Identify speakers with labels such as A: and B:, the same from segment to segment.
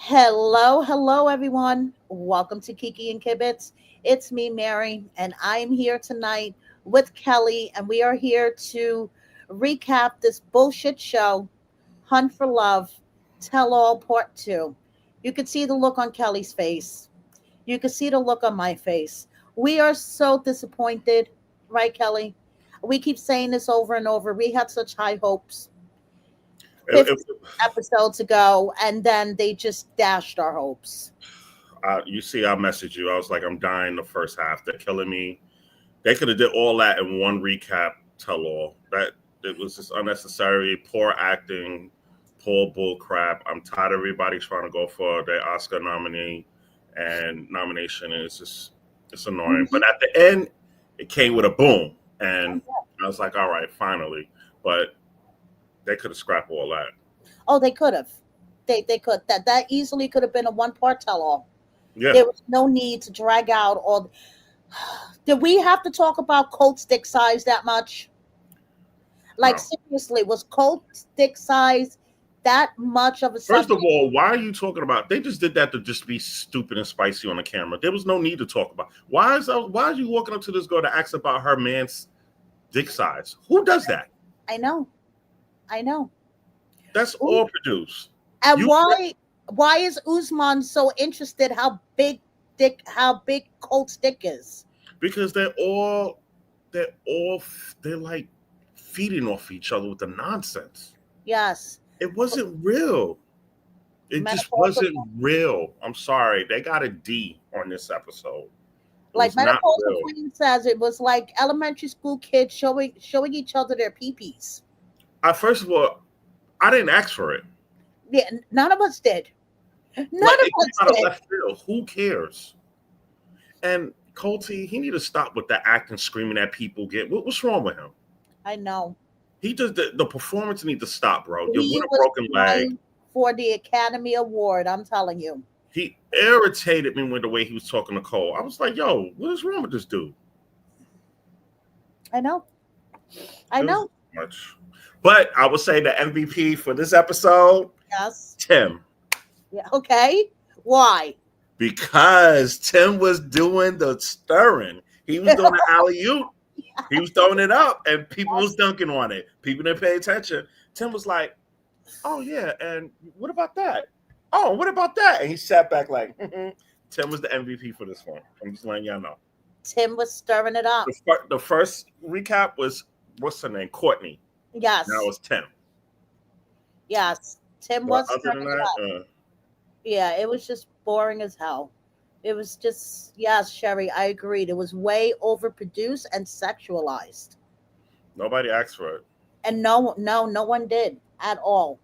A: Hello, everyone. Welcome to Kiki and Kibitz. It's me, Mary, and I'm here tonight with Kelly, and we are here to recap this bullshit show, Hunt for Love, Tell All Part 2. You could see the look on Kelly's face. You could see the look on my face. We are so disappointed, right, Kelly? We keep saying this over and over. We had such high hopes
B: If,
A: 50 episodes ago, and then they just dashed our hopes.
B: you see, I messaged you. I was like, I'm dying the first half. They're killing me. They could have did all that in one recap. Tell all that it was just unnecessary. Poor acting. Poor bull crap. I'm tired of everybody trying to go for their Oscar nominee and nomination. And it's annoying. But
A: Mhm.
B: at the end, it came with a boom, and I was like, all right, finally. But they could have scrapped all that.
A: Oh, they could have. They could that easily could have been a one part tell all.
B: Yeah.
A: There was no need to drag out all. Did we have to talk about Colt stick size that much? Like
B: No.
A: seriously, was Colt stick size that much of a
B: First of
A: subject?
B: all, why are you talking about? They just did that to just be stupid and spicy on the camera. There was no need to talk about. Why are you walking up to this girl to ask about her man's dick size? Who does that?
A: I know, I know.
B: That's
A: Ooh.
B: all produced.
A: And
B: You
A: why is Usman so interested how big Colt's dick is?
B: because they're all they're like feeding off each other with the nonsense.
A: Yes,
B: It wasn't real. It just
A: menopausal.
B: wasn't real. I'm sorry. They got a D on this episode. It
A: Like
B: was not
A: menopausal
B: real.
A: queen says, it was like elementary school kids showing each other their peepees.
B: I first of all, I didn't ask for it.
A: Yeah, none of us did. None
B: Like it
A: of
B: came
A: us
B: out of
A: did.
B: left field. Who cares? And Colty, he need to stop with the acting, screaming at people. What's wrong with him?
A: I know.
B: He just the performance need to stop, bro. You're
A: He
B: with a
A: was
B: broken leg.
A: trying for the Academy Award. I'm telling you.
B: He irritated me with the way he was talking to Cole. I was like, yo, what is wrong with this dude?
A: I know. I
B: It was
A: know.
B: much. But I would say the MVP for this episode,
A: Yes.
B: Tim.
A: Yeah. Okay. Why?
B: Because Tim was doing the stirring. He was doing the alley oop. He was throwing it up, and people was dunking on it. People didn't pay attention. Tim was like, "Oh yeah, and what about that? Oh, what about that?" And he sat back like, Tim was the MVP for this one. I'm just letting y'all know.
A: Tim was stirring it up.
B: The first recap was what's her name, Courtney. Now
A: Yes.
B: it's Tim.
A: Yes. Tim
B: But
A: was
B: other than
A: stirring it
B: that,
A: up. Yeah. It was just boring as hell. It was just, yes, Sherry, I agreed. It was way overproduced and sexualized.
B: nobody asked for it.
A: And no one did at all.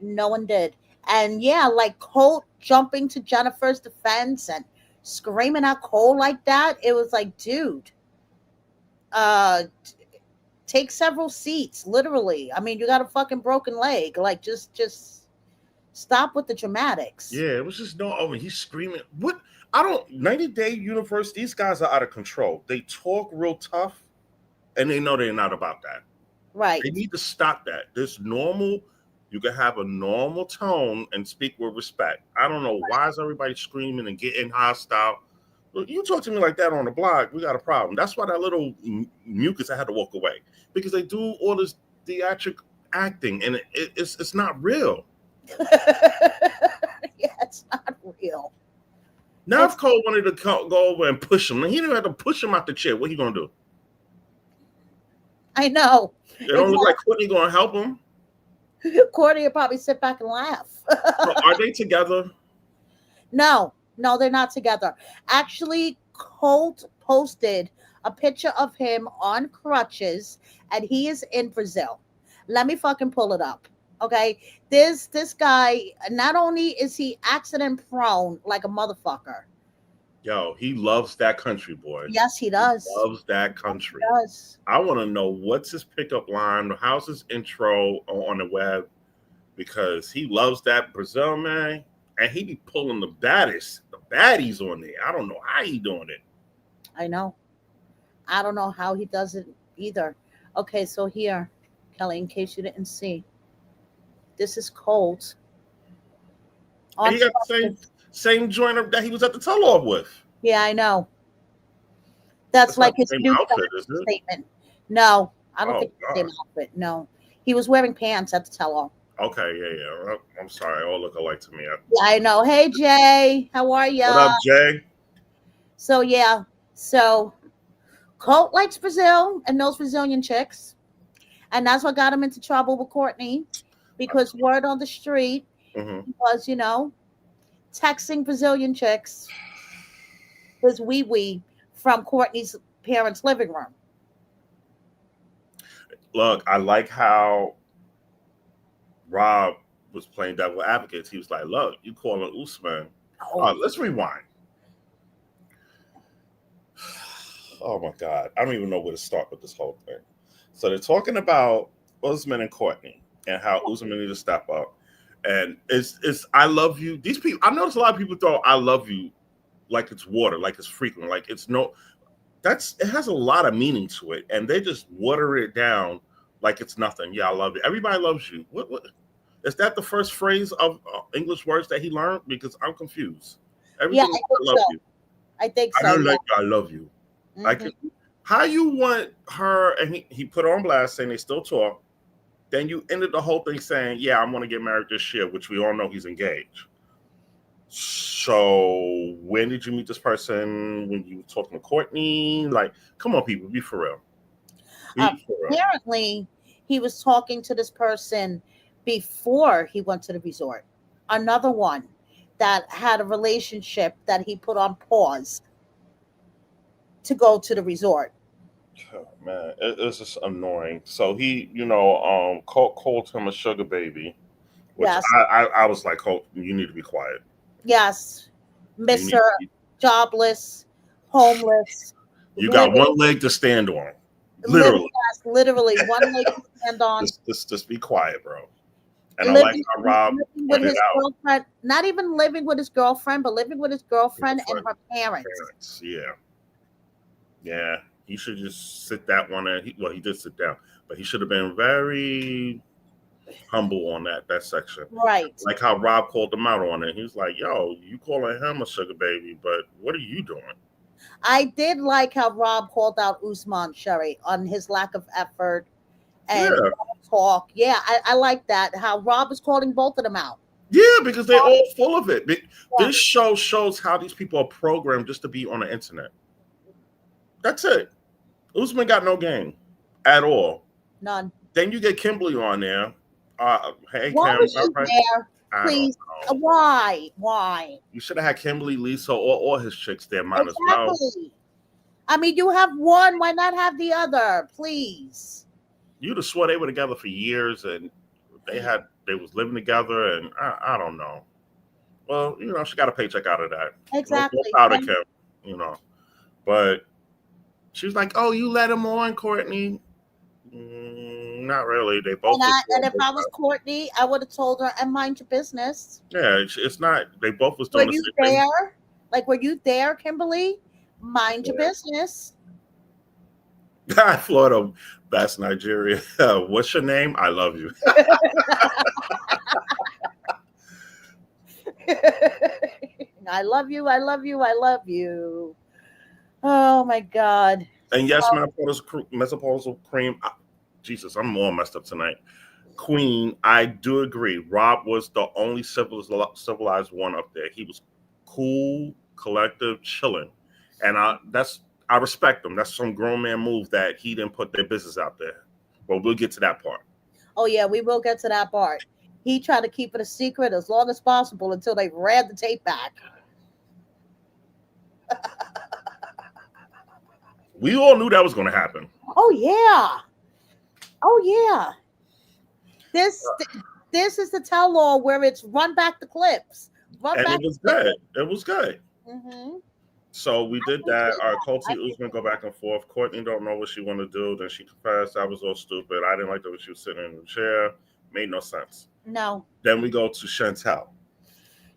A: No one did. And yeah, like Colt jumping to Jennifer's defense and screaming at Cole like that, it was like, dude, uh, take several seats, literally. I mean, you got a fucking broken leg. Like, just stop with the dramatics.
B: Yeah, it was just no. I mean, he's screaming. What? I don't. 90 Day Universe. These guys are out of control. They talk real tough, and they know they're not about that. They
A: Right.
B: need to stop that. This normal. You can have a normal tone and speak with respect. I don't know why is everybody screaming and getting hostile. Look, you talk to me like that on the blog, we got a problem. That's why that little mucus I had to walk away because they do all this theatric acting and it's not real.
A: Yeah, it's not real.
B: Now if
A: It's
B: Cole wanted to go over and push him, he didn't have to push him out the chair. What he gonna do?
A: I know.
B: It don't look like
A: Exactly.
B: Courtney gonna help him.
A: Courtney will probably sit back and laugh.
B: So are they together?
A: No, they're not together. Actually, Colt posted a picture of him on crutches, and he is in Brazil. Let me fucking pull it up. Okay, this guy. Not only is he accident prone like a motherfucker.
B: Yo, he loves that country, boy.
A: Yes, he
B: He
A: does.
B: loves that
A: He
B: country.
A: does.
B: I want to know what's his pickup line, how's his intro on the web, because he loves that Brazil man, and he be pulling the baddies on there. I don't know how he doing it.
A: I know. I don't know how he does it either. Okay, so here, Kelly, in case you didn't see, this is Colt.
B: And
A: On
B: he got the
A: purpose.
B: same joiner that he was at the tell-off with.
A: Yeah, I know. That's
B: That's not
A: like
B: the
A: his
B: same
A: new
B: outfit, is
A: fashion
B: it?
A: statement. No, I don't
B: Oh
A: think it's the
B: God.
A: same outfit. No, he was wearing pants at the tell-all.
B: Okay, yeah, yeah. I'm sorry. All look alike to me.
A: Yeah, I know. Hey Jay, how are
B: What
A: ya?
B: up, Jay?
A: So yeah, so Colt likes Brazil and knows Brazilian chicks, and that's what got him into trouble with Courtney, because word on the street
B: Hmm.
A: was, texting Brazilian chicks his wee wee from Courtney's parents' living room.
B: Look, I like how Rob was playing devil advocates. He was like, "Look, you calling Usman?
A: Oh,
B: Let's rewind. Oh my God, I don't even know where to start with this whole thing." So they're talking about Usman and Courtney and how Usman need to step up. And it's I love you. These people, I notice a lot of people throw "I love you" like it's water, like it's frequent, like it's no. That's it has a lot of meaning to it, and they just water it down like it's nothing. Yeah, I love you. Everybody loves you. What is that? The first phrase of English words that he learned? Because I'm confused.
A: yeah,
B: Everything
A: I
B: is
A: think
B: I love
A: so.
B: you.
A: I think
B: I
A: so.
B: don't
A: Yeah.
B: like you, I love you. I can.
A: Hmm.
B: How you want her? And he put her on blast saying they still talk. Then you ended the whole thing saying, "Yeah, I'm going to get married this year," which we all know he's engaged. So when did you meet this person? When you were talking to Courtney? Like, come on, people, be for real. Be for real.
A: Apparently, he was talking to this person before he went to the resort. Another one that had a relationship that he put on pause to go to the resort.
B: Oh, man, it's just annoying. So he, called him a sugar baby, which
A: Yes,
B: I was like, Colt, you need to be quiet.
A: yes,
B: You
A: Mister
B: need,
A: Jobless, homeless,
B: you got
A: living,
B: one leg to stand on,
A: living,
B: literally.
A: yes, literally one leg to stand on,
B: Just be quiet, bro. And I like
A: living,
B: how Rob
A: living with
B: pointed
A: his
B: out
A: girlfriend. Not even living with his girlfriend, but living with his
B: with the
A: girlfriend and
B: friend
A: her parents.
B: parents. Yeah, yeah. He should just sit that one. And well, he did sit down, but he should have been very humble on that section.
A: Right.
B: Like how Rob called him out on it. He was like, "Yo, you calling him a sugar baby, but what are you doing?"
A: I did like how Rob called out Usman Sherry on his lack of effort and
B: Yeah,
A: talk. Yeah, I like that. How Rob was calling both of them out.
B: yeah, because they're all full of it.
A: Yeah,
B: This show shows how these people are programmed just to be on the internet. That's it. Usman got no game at all.
A: none.
B: Then you get Kimberly on there. Hey
A: Why
B: Kim,
A: was
B: all
A: she
B: right.
A: there?
B: I don't
A: Please.
B: know.
A: Why? Why?
B: You should have had Kimberly, Lisa, or all his chicks there. Might as well.
A: Exactly. I mean, you have one. Why not have the other? Please.
B: You'd have swore they were together for years, and they was living together, and I don't know. Well, she got a paycheck out of that. No
A: Exactly.
B: powder, Kim. You know, but she was like, "Oh, you let him on, Courtney." Not really. They both was
A: And
B: doing
A: if I was
B: both.
A: Courtney, I would have told her and mind your business.
B: Yeah, it's not. They both was
A: Were
B: doing the
A: you
B: same thing.
A: there? Like, were you there, Kimberly? Mind your business.
B: I Florida, that's Nigeria. What's your name? I love you.
A: I love you. I love you. I love you. Oh my God.
B: And yes, menopausal cream. Jesus, I'm all messed up tonight. Queen, I do agree. Rob was the only civilized one up there. He was cool, collective, chilling, and I respect him. That's some grown man move that he didn't put their business out there. But we'll get to that part.
A: Oh yeah, we will get to that part. He tried to keep it a secret as long as possible until they ran the tape back.
B: We all knew that was going to happen,
A: Oh yeah. Oh yeah. This this is the tell all where it's run back the clips. Run
B: and
A: back
B: it was
A: the
B: good. It was good.
A: mm-hmm.
B: So we
A: I
B: did that.
A: appreciate
B: Our
A: that. I
B: Colty Usman
A: appreciate
B: go back and forth. Courtney don't know what she want to do. Then she confessed I was all stupid. I didn't like the way she was sitting in the chair. Made no sense.
A: no.
B: Then we go to Chantel.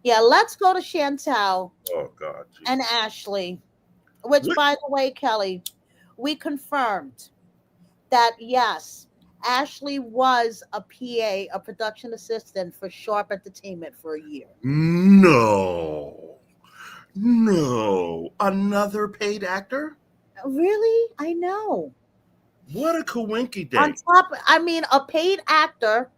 A: Yeah, let's go to Chantal
B: Oh God,
A: and
B: Jesus.
A: Ashley. Which
B: What?
A: by the way, Kelly, we confirmed that yes, Ashley was a PA, a production assistant for Sharp Entertainment for a year.
B: No, no, another paid actor.
A: Really? I know.
B: What a coinky
A: On
B: dink.
A: top, I mean, a paid actor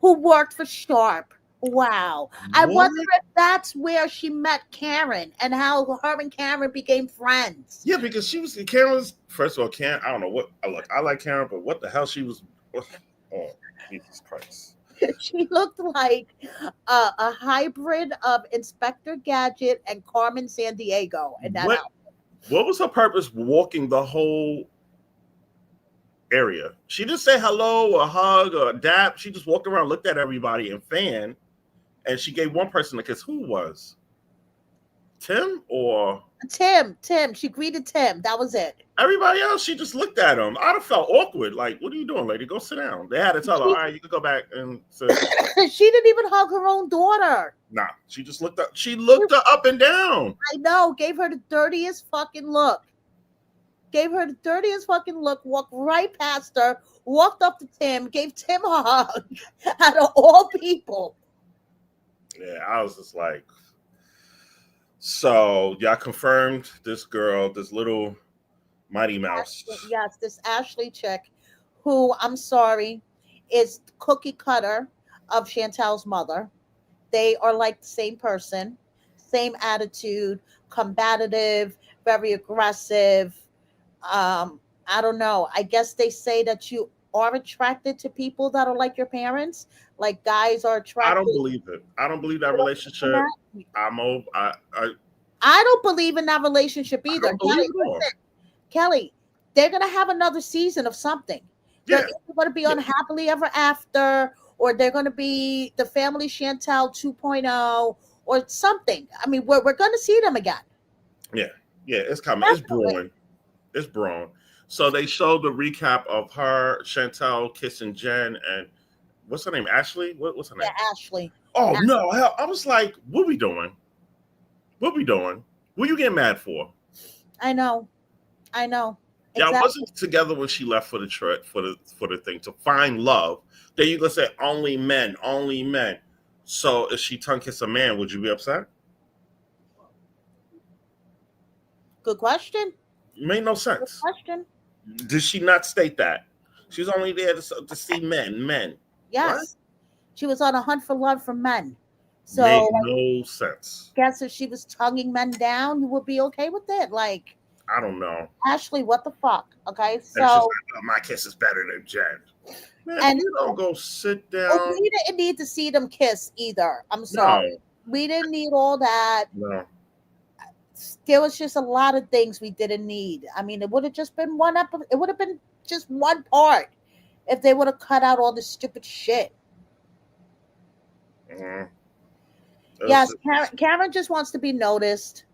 A: who worked for Sharp. Wow. I wonder
B: What?
A: if that's where she met Karen and how her and Karen became friends.
B: Yeah, because she was Karen's. First of all, Karen. I don't know what. Look, I like Karen, but what the hell she was? Oh, Jesus Christ!
A: She looked like a hybrid of Inspector Gadget and Carmen San Diego in that
B: What?
A: house.
B: What was her purpose walking the whole area? She didn't say hello or hug or dap. She just walked around, looked at everybody, and fanned. And she gave one person a kiss. Who was Tim or
A: Tim. She greeted Tim. That was it.
B: everybody else? She just looked at him. I'd have felt awkward. Like, what are you doing, lady? Go sit down. They had to tell her, all
A: She,
B: right, you can go back and sit.
A: she didn't even hug her own daughter.
B: Nah, she just looked up. She looked her up and down.
A: I know. Gave her the dirtiest fucking look. Gave her the dirtiest fucking look. Walked right past her. Walked up to Tim. Gave Tim a hug. Out of all people.
B: Yeah, I was just like, so y'all confirmed this girl, this little Mighty Mouse.
A: Yes, this Ashley chick, who I'm sorry, is cookie cutter of Chantel's mother. They are like the same person, same attitude, combative, very aggressive. I don't know. I guess they say that you are attracted to people that are like your parents. Like guys are
B: I don't
A: attracted.
B: believe it. I don't believe that
A: You don't believe in
B: relationship.
A: that?
B: I'm over.
A: I don't believe in that relationship
B: I
A: either.
B: don't believe
A: Kelly,
B: it all.
A: listen, Kelly, they're gonna have another season of something. They're
B: Yeah,
A: either gonna be
B: yeah,
A: on Happily Ever After, or they're gonna be the Family Chantel 2.0, or something. I mean, we're gonna see them again.
B: yeah, yeah. It's coming. It's
A: Definitely.
B: brewing. It's brewing. So they showed the recap of her, Chantel kissing Jen, and what's her name? Ashley. What's her
A: Yeah,
B: name?
A: Ashley.
B: Oh no! Hell, I was like, what we doing? What we doing? What you getting mad for?
A: I know. I know.
B: Y'all
A: Exactly.
B: wasn't together when she left for the trip for the thing to find love. Then you gonna say only men, only men. So if she tongue kiss a man, would you be upset?
A: Good question.
B: It made no
A: Good
B: sense.
A: question.
B: Did she not state that? She was only there to see men, men. What?
A: Yes. She was on a hunt for love from men.
B: Made
A: So I
B: no sense.
A: guess if she was tonguing men down, you would be okay with it. Like,
B: I don't know.
A: Ashley, what the fuck? Okay.
B: And she's
A: So
B: like, oh, my kiss is better than Jen. Man, if
A: and
B: you don't go sit
A: oh,
B: down,
A: we didn't need to see them kiss either. I'm
B: no,
A: sorry. We didn't need all that.
B: no.
A: There was just a lot of things we didn't need. I mean, it would have just been one up. It would have been just one part if they would have cut out all this stupid shit.
B: Mm. It was
A: Yes,
B: just,
A: Karen just wants to be noticed.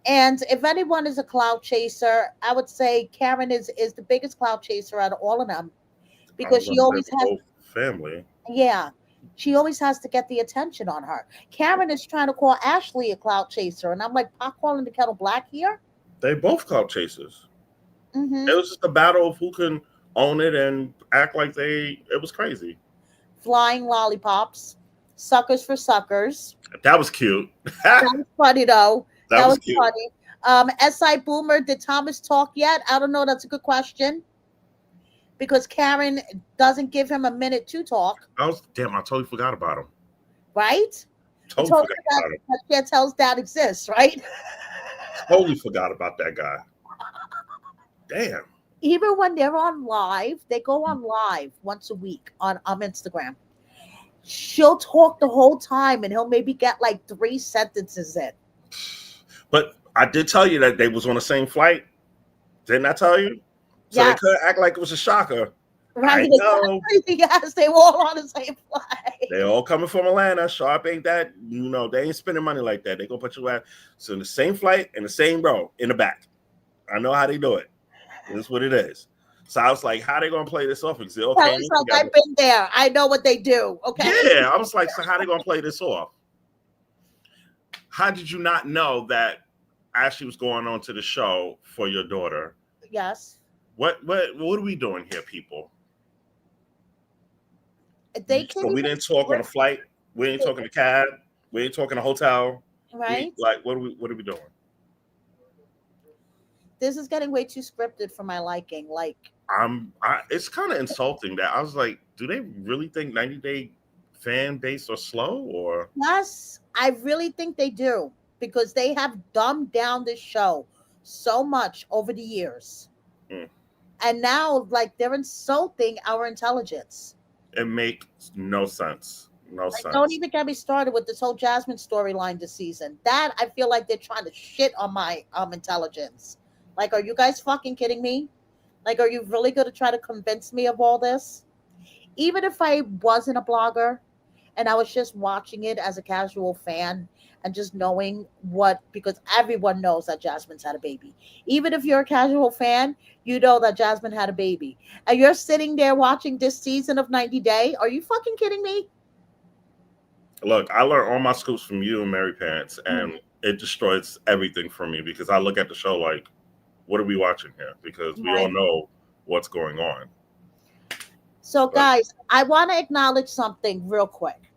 A: And if anyone is a cloud chaser, I would say Karen is the biggest cloud chaser out of all of them
B: I
A: because
B: was
A: she
B: gonna say
A: always
B: the
A: has,
B: whole family.
A: yeah, she always has to get the attention on her. Karen is trying to call Ashley a cloud chaser, and I'm like, pot calling the kettle black here.
B: They both clout chasers. It
A: Mm-hmm.
B: was just a battle of who can own it and act like they. It was crazy.
A: Flying lollipops, suckers for suckers.
B: That was cute. that
A: That was funny though. That
B: was
A: was
B: cute.
A: funny. SI Boomer, did Thomas talk yet? I don't know. That's a good question because Karen doesn't give him a minute to talk,
B: I was damn. I totally forgot about him.
A: right? You
B: Totally
A: totally
B: forgot
A: forgot
B: about him.
A: that Chantel's dad exists, right?
B: Totally forgot about that guy. Damn.
A: Even when they're on live, they go on live once a week on Instagram. She'll talk the whole time and he'll maybe get like three sentences in.
B: But I did tell you that they was on the same flight. Didn't I tell you? So they could
A: Yes,
B: act like it was a shocker.
A: right.
B: I know.
A: Exactly. Yes, they were all on the same
B: They
A: flight.
B: all coming from Atlanta. Sharp ain't that. They ain't spending money like that. They gonna put you at so in the same flight in the same row in the back. I know how they do it. That's what it is. So I was like, how they gonna play this off? Because they all came
A: Kelly's
B: in
A: like,
B: together.
A: I've been there. I know what they do. Okay.
B: Yeah, I was like, so how they gonna play this off? How did you not know that Ashley was going on to the show for your daughter?
A: Yes.
B: What are we doing here, people?
A: They can't
B: So we
A: even
B: didn't talk on a
A: script
B: flight. We ain't
A: it,
B: talking a cab. We ain't talking a hotel. We
A: right?
B: like what are we doing?
A: This is getting way too scripted for my liking. Like,
B: It's kind of insulting that I was like, do they really think 90 Day fan base are slow or
A: yes, I really think they do because they have dumbed down this show so much over the years.
B: mm,
A: And now, like, they're insulting our intelligence.
B: it makes no sense. No
A: Like, don't
B: sense.
A: even get me started with this whole Jasmine storyline this season. That I feel like they're trying to shit on my intelligence. Like, are you guys fucking kidding me? Like, are you really going to try to convince me of all this? Even if I wasn't a blogger and I was just watching it as a casual fan and just knowing what, because everyone knows that Jasmine's had a baby. Even if you're a casual fan, you know that Jasmine had a baby. And you're sitting there watching this season of 90 Day. Are you fucking kidding me?
B: Look, I learned all my scoops from you and Mary Pants,
A: Mm,
B: and it destroys everything for me because I look at the show like, what are we watching here? Because we all
A: right.
B: know what's going on.
A: So,
B: But
A: guys, I want to acknowledge something real quick.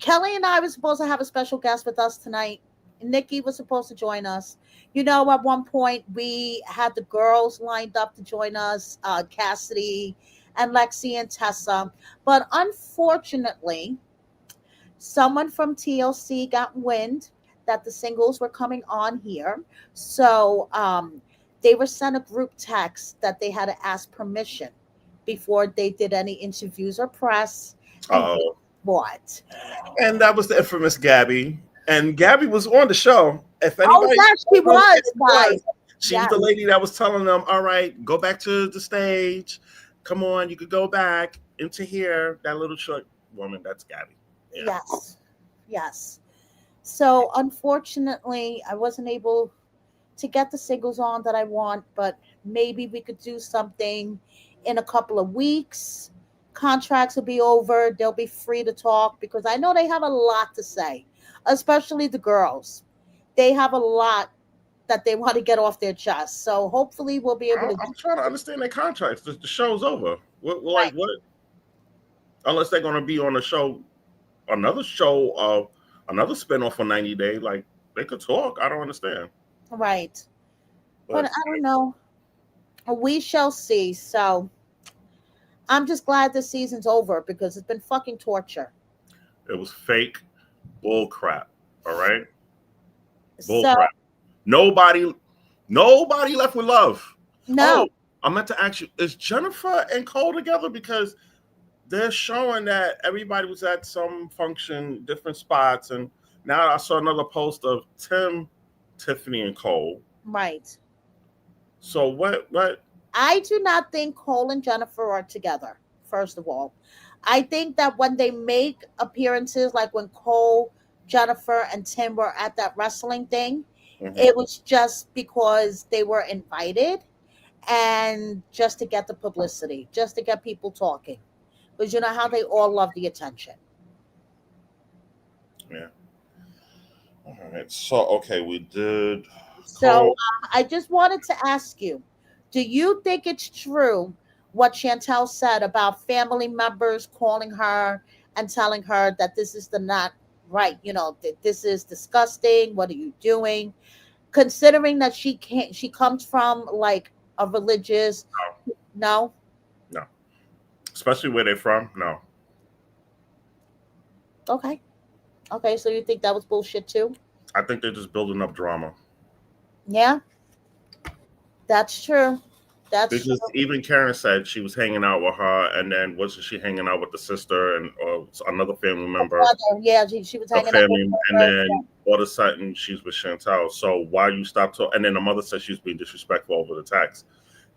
A: Kelly and I were supposed to have a special guest with us tonight. Nikki was supposed to join us. You know, at one point we had the girls lined up to join us, Cassidy and Lexi and Tessa. But unfortunately, someone from TLC got wind that the singles were coming on here. So they were sent a group text that they had to ask permission before they did any interviews or press. And guess
B: oh,
A: what?
B: and that was the infamous Gabby, and Gabby was on the show. If
A: Oh,
B: anybody
A: yes, she
B: don't know
A: was,
B: who Gabby
A: guys.
B: was, she was
A: Yes,
B: the lady that was telling them, "All right, go back to the stage. Come on, you could go back into here." That little short woman, that's Gabby. Yeah.
A: yes, yes. So unfortunately, I wasn't able to get the singles on that I want, but maybe we could do something in a couple of weeks. Contracts will be over. They'll be free to talk because I know they have a lot to say, especially the girls. They have a lot that they want to get off their chest. So hopefully we'll be able to do
B: I'm trying to understand their contracts. The show's over.
A: right.
B: Like what? Unless they're gonna be on a show, another show of another spinoff for 90 Day. Like they could talk. I don't understand.
A: Right. But
B: But
A: I don't know. We shall see. So I'm just glad this season's over because it's been fucking torture.
B: it was fake bull crap. All right, bull
A: So
B: crap. Nobody, nobody left with love. Oh,
A: no,
B: I meant to ask you: is Jennifer and Cole together? Because they're showing that everybody was at some function, different spots, and now I saw another post of Tim, Tiffany, and Cole.
A: right.
B: So what? What?
A: I do not think Cole and Jennifer are together, first of all. I think that when they make appearances, like when Cole, Jennifer, and Tim were at that wrestling thing,
B: Mhm.
A: it was just because they were invited and just to get the publicity, just to get people talking. Because you know how they all love the attention.
B: Yeah. All right. So okay, we did
A: So
B: Cole.
A: I just wanted to ask you, do you think it's true what Chantel said about family members calling her and telling her that this is the not right, that this is disgusting, what are you doing? Considering that she comes from like a religious, no?
B: No, especially where they're from. No,
A: Okay. Okay, so you think that was bullshit too?
B: I think they're just building up drama.
A: Yeah, that's true. That's
B: Because
A: true.
B: even Karen said she was hanging out with her, and then wasn't she hanging out with the sister and or another family member,
A: Brother, yeah, she was
B: a
A: hanging out with
B: family, and
A: her.
B: then all of a sudden she's with Chantal. So why you stop talking? And then the mother said she was being disrespectful over the text.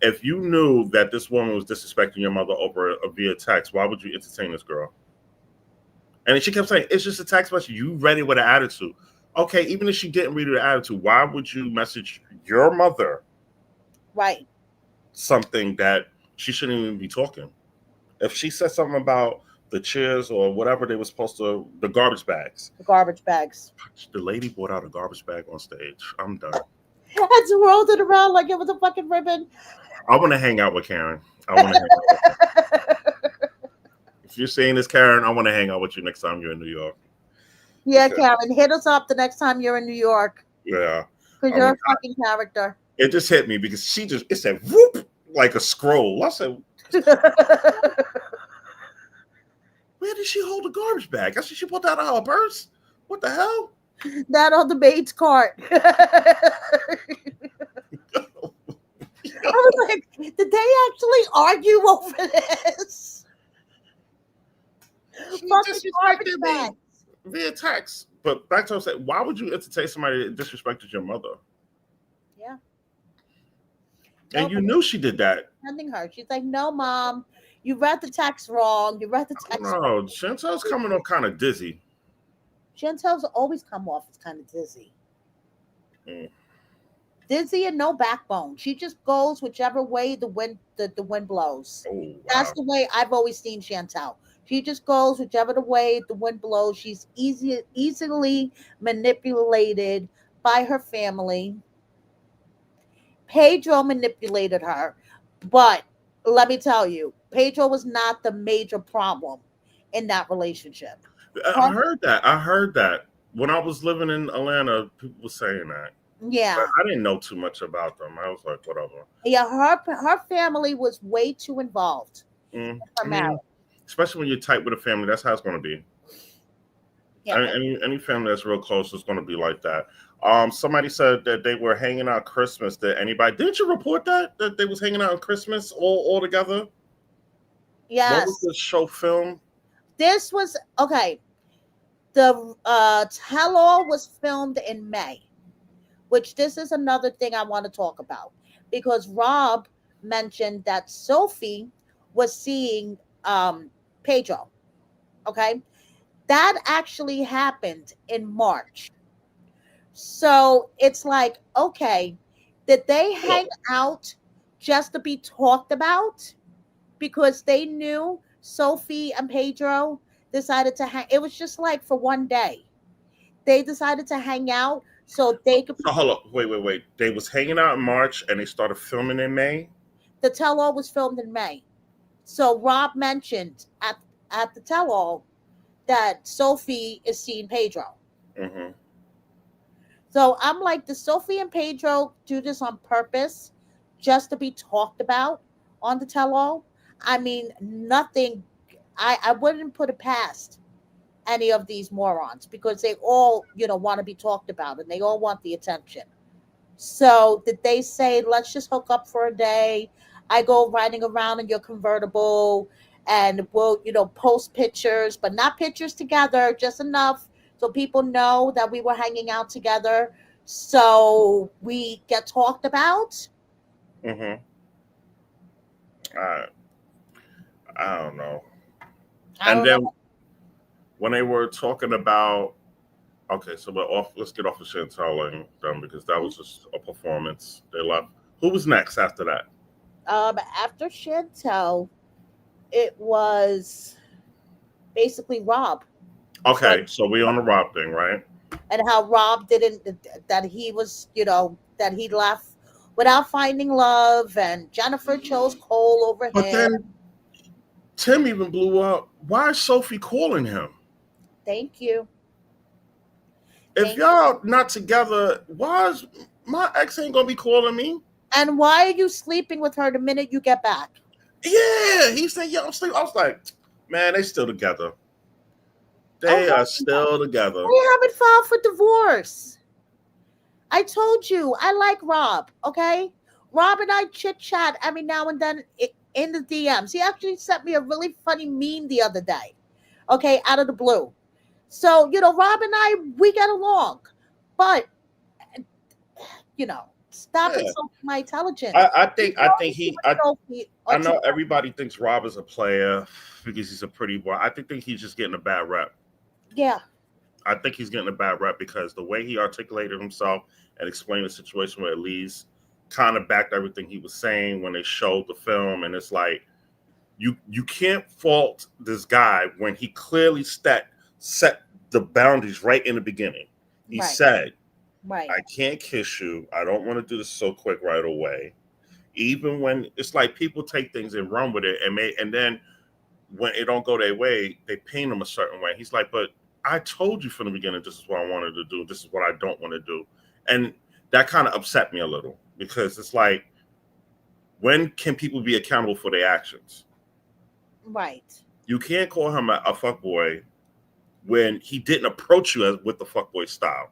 B: If you knew that this woman was disrespecting your mother over via text, why would you entertain this girl? And then she kept saying, "It's just a text message. You read it with an attitude." Okay, even if she didn't read it with an attitude, why would you message your mother
A: Right.
B: something that she shouldn't even be talking? If she said something about the chairs or whatever they were supposed to, the garbage bags,
A: The garbage bags.
B: the lady brought out a garbage bag on stage. I'm done.
A: And swirled it around like it was a fucking ribbon.
B: I want to hang out with Karen. I want to hang out with her. If you're saying this, Karen, I want to hang out with you next time you're in New York.
A: Yeah,
B: Because
A: Karen, hit us up the next time you're in New York
B: yeah,
A: because
B: I
A: you're
B: mean,
A: a fucking character.
B: it just hit me because she just it said whoop like a scroll. I said, where did she hold the garbage bag? I said she put that out of her purse. What the hell?
A: That on the maid's cart. I was like, did they actually argue over this?
B: She
A: Fucking garbage
B: disrespected me
A: bags.
B: via text. But back to what I said, why would you entertain somebody that disrespected your mother?
A: Yeah.
B: And
A: No,
B: you
A: but
B: knew she did that.
A: sending her. She's like, no, mom, you read the text wrong. You read the
B: I don't
A: text
B: know. Chantel's
A: wrong.
B: coming off kind of dizzy.
A: Chantel's always come off as kind of dizzy.
B: Mm.
A: Dizzy and no backbone. She just goes whichever way the wind blows.
B: Oh
A: That's
B: wow.
A: the way I've always seen Chantel. She just goes whichever the way the wind blows. She's easily manipulated by her family. Pedro manipulated her, but let me tell you, Pedro was not the major problem in that relationship.
B: I
A: Her,
B: heard that. I heard that when I was living in Atlanta, people were saying that. But
A: yeah,
B: I didn't know too much about them. I was like, whatever.
A: yeah, her family was way too involved in her
B: I
A: marriage.
B: mean, especially when you're tight with a family, that's how it's going to be.
A: Yeah,
B: Any family that's real close is going to be like that. Somebody said that they were hanging out Christmas. Did anybody? Didn't you report that they was hanging out on Christmas all together? What was
A: yes,
B: the show film?
A: this was okay. The tell all was filmed in May, which this is another thing I want to talk about because Rob mentioned that Sophie was seeing Pedro. Okay, that actually happened in March. So it's like, okay, did they hang out just to be talked about because they knew Sophie and Pedro decided to hang? It was just like for one day. They decided to hang out so they could
B: So
A: be.
B: hold up, wait. They was hanging out in March and they started filming in May.
A: The tell all was filmed in May. So Rob mentioned at the tell all that Sophie is seeing Pedro.
B: Hmm.
A: So I'm like, did Sophie and Pedro do this on purpose just to be talked about on the tell all? I mean, nothing, I wouldn't put it past any of these morons because they all, want to be talked about and they all want the attention. So did they say, let's just hook up for a day? I go riding around in your convertible and we'll, post pictures, but not pictures together, just enough so people know that we were hanging out together. So we get talked about.
B: Hmm. I I don't know.
A: I
B: And
A: don't know.
B: then when they were talking about, okay, so we're off. Let's get off of Chantel and them because that was just a performance. They left. Who was next after that?
A: After Chantel, it was basically Rob. So
B: Okay, so we on the Rob thing, right?
A: and how Rob didn't that he was, that he left without finding love and Jennifer chose Cole over
B: But
A: him.
B: then Tim even blew up. Why is Sophie calling him?
A: Thank you.
B: If
A: Thank
B: y'all not together, why is my ex ain't gonna be calling me?
A: And why are you sleeping with her the minute you get back?
B: Yeah, he said, "Yeah, I'm sleeping." I was like, "Man, they still together.
A: Oh
B: They are
A: no,
B: still together."
A: we haven't filed for divorce. I told you I like Rob, okay? Rob and I chit chat every now and then in the DMs. He actually sent me a really funny meme the other day, okay, out of the blue. So, Rob and I, we get along. But, stop
B: Yeah,
A: insulting my intelligence.
B: I think he.
A: Sophie
B: I
A: or
B: know everybody thinks Rob is a player because he's a pretty boy. I think he's just getting a bad rep.
A: yeah,
B: I think he's getting a bad rep because the way he articulated himself and explained the situation with Elise kind of backed everything he was saying when they showed the film, and it's like you can't fault this guy when he clearly set the boundaries right in the beginning. He
A: right,
B: said,
A: right.
B: "I can't kiss you. I don't want to do this so quick right away." Even when it's like people take things and run with it, and then when it don't go their way, they paint them a certain way. He's like, but I told you from the beginning this is what I wanted to do. This is what I don't want to do. And that kind of upset me a little because it's like, when can people be accountable for their actions?
A: Right.
B: You can't call him a fuckboy when he didn't approach you with the fuckboy style.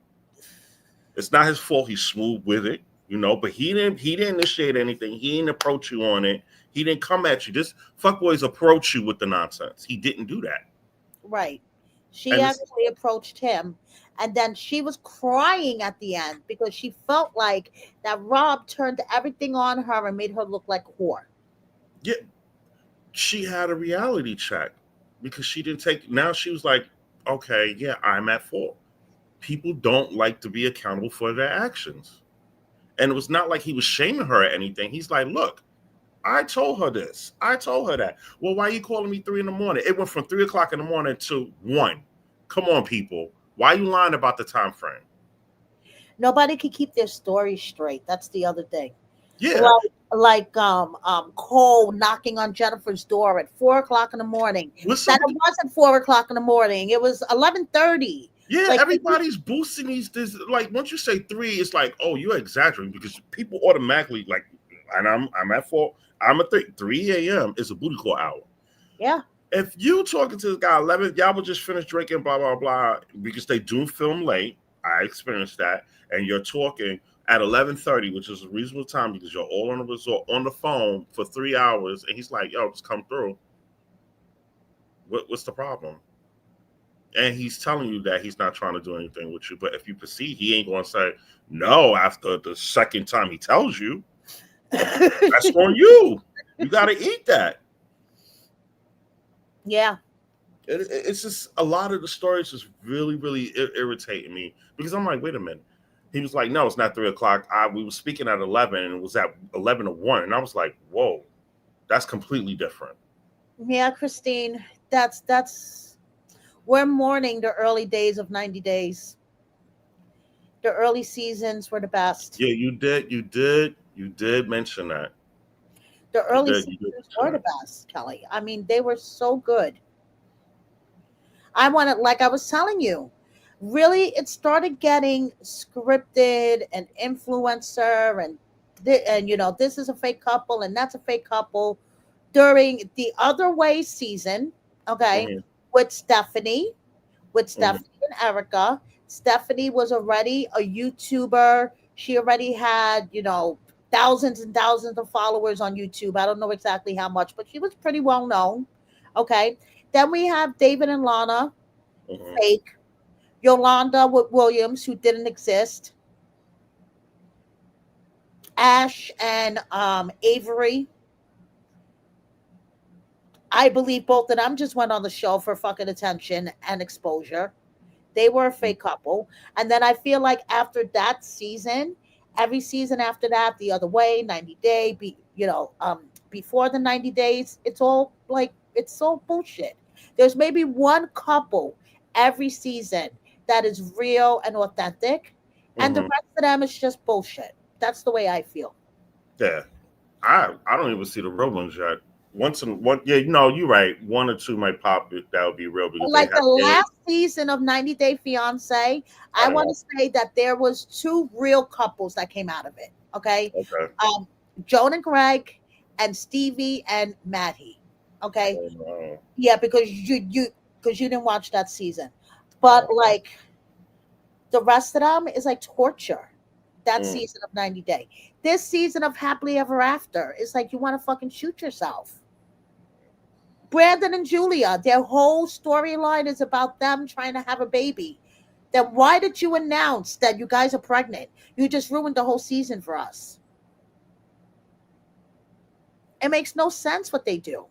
B: It's not his fault. He's smooth with it, but he didn't initiate anything. He didn't approach you on it. He didn't come at you. This fuckboys approach you with the nonsense. He didn't do that.
A: Right. She
B: And it's,
A: actually approached him, and then she was crying at the end because she felt like that Rob turned everything on her and made her look like a whore.
B: yeah, she had a reality check because she didn't take. Now she was like, okay, yeah, I'm at fault. People don't like to be accountable for their actions. And it was not like he was shaming her or anything. He's like, look, I told her this. I told her that. Well, why are you calling me 3 in the morning? It went from 3 o'clock in the morning to 1. Come on, people. Why are you lying about the time frame?
A: Nobody could keep their story straight. That's the other thing.
B: Yeah.
A: Like Cole knocking on Jennifer's door at 4 o'clock in the morning.
B: Listen,
A: That it wasn't 4 o'clock in the morning. It was 11:30.
B: yeah,
A: Like
B: everybody's boosting these. This, like once you say 3, it's like, oh, you're exaggerating because people automatically like, and I'm at fault. I'm at 3 a.m. is a booty call hour.
A: yeah,
B: If you talking to this guy 11, y'all would just finish drinking, blah blah blah, because they do film late. I experienced that, and you're talking at 11:30, which is a reasonable time because you're all on the resort on the phone for 3 hours, and he's like, "Yo, just come through. What's the problem?" And he's telling you that he's not trying to do anything with you, but if you proceed, he ain't going to say no after the second time he tells you. That's on you. You got to eat that.
A: yeah.
B: It's just a lot of the stories just really, really irritating me because I'm like, wait a minute. He was like, no, it's not 3 o'clock. We were speaking at 11 and it was at 11 to 1. And I was like, whoa, that's completely different.
A: Yeah, Christine, that's we're mourning the early days of 90 days. The early seasons were the best.
B: Yeah, you did. You did mention that.
A: The
B: You
A: early
B: did. You did
A: seasons
B: mention
A: were the
B: that.
A: best, Kelly. I mean, they were so good. I wanted, like I was telling you, really, it started getting scripted and influencer and this is a fake couple and that's a fake couple during the Other Way season. Okay,
B: Mm-hmm,
A: with Stephanie, with
B: mm-hmm,
A: Stephanie and Erica. Stephanie was already a YouTuber. She already had, thousands and thousands of followers on YouTube. I don't know exactly how much, but she was pretty well known. Okay. Then we have David and Lana,
B: mm-hmm,
A: fake. Yolanda with Williams, who didn't exist. Ash and Avery. I believe both of them just went on the show for fucking attention and exposure. They were a fake couple. And then I feel like after that season, every season after that, the other way, 90 day, before the 90 days, it's all like it's so bullshit. There's maybe one couple every season that is real and authentic, and the
B: mm-hmm.
A: rest of them is just bullshit. That's the way I feel.
B: Yeah. I don't even see the real ones yet. Once in one, yeah, no, you're right. 1 or 2 might pop. That would be real because they
A: Like
B: have
A: the
B: kids.
A: last season of 90 Day Fiance, I want
B: Uh,
A: to say that there was two real couples that came out of it. Okay,
B: okay.
A: um, Joan and Greg, and Stevie and Maddie. Okay,
B: Uh,
A: yeah, because you didn't watch that season, but
B: uh,
A: like the rest of them is like torture. That
B: mm,
A: season of 90 Day, this season of Happily Ever After is like you want to fucking shoot yourself. Brandon and Julia, their whole storyline is about them trying to have a baby. Then why did you announce that you guys are pregnant? You just ruined the whole season for us. It makes no sense what they do.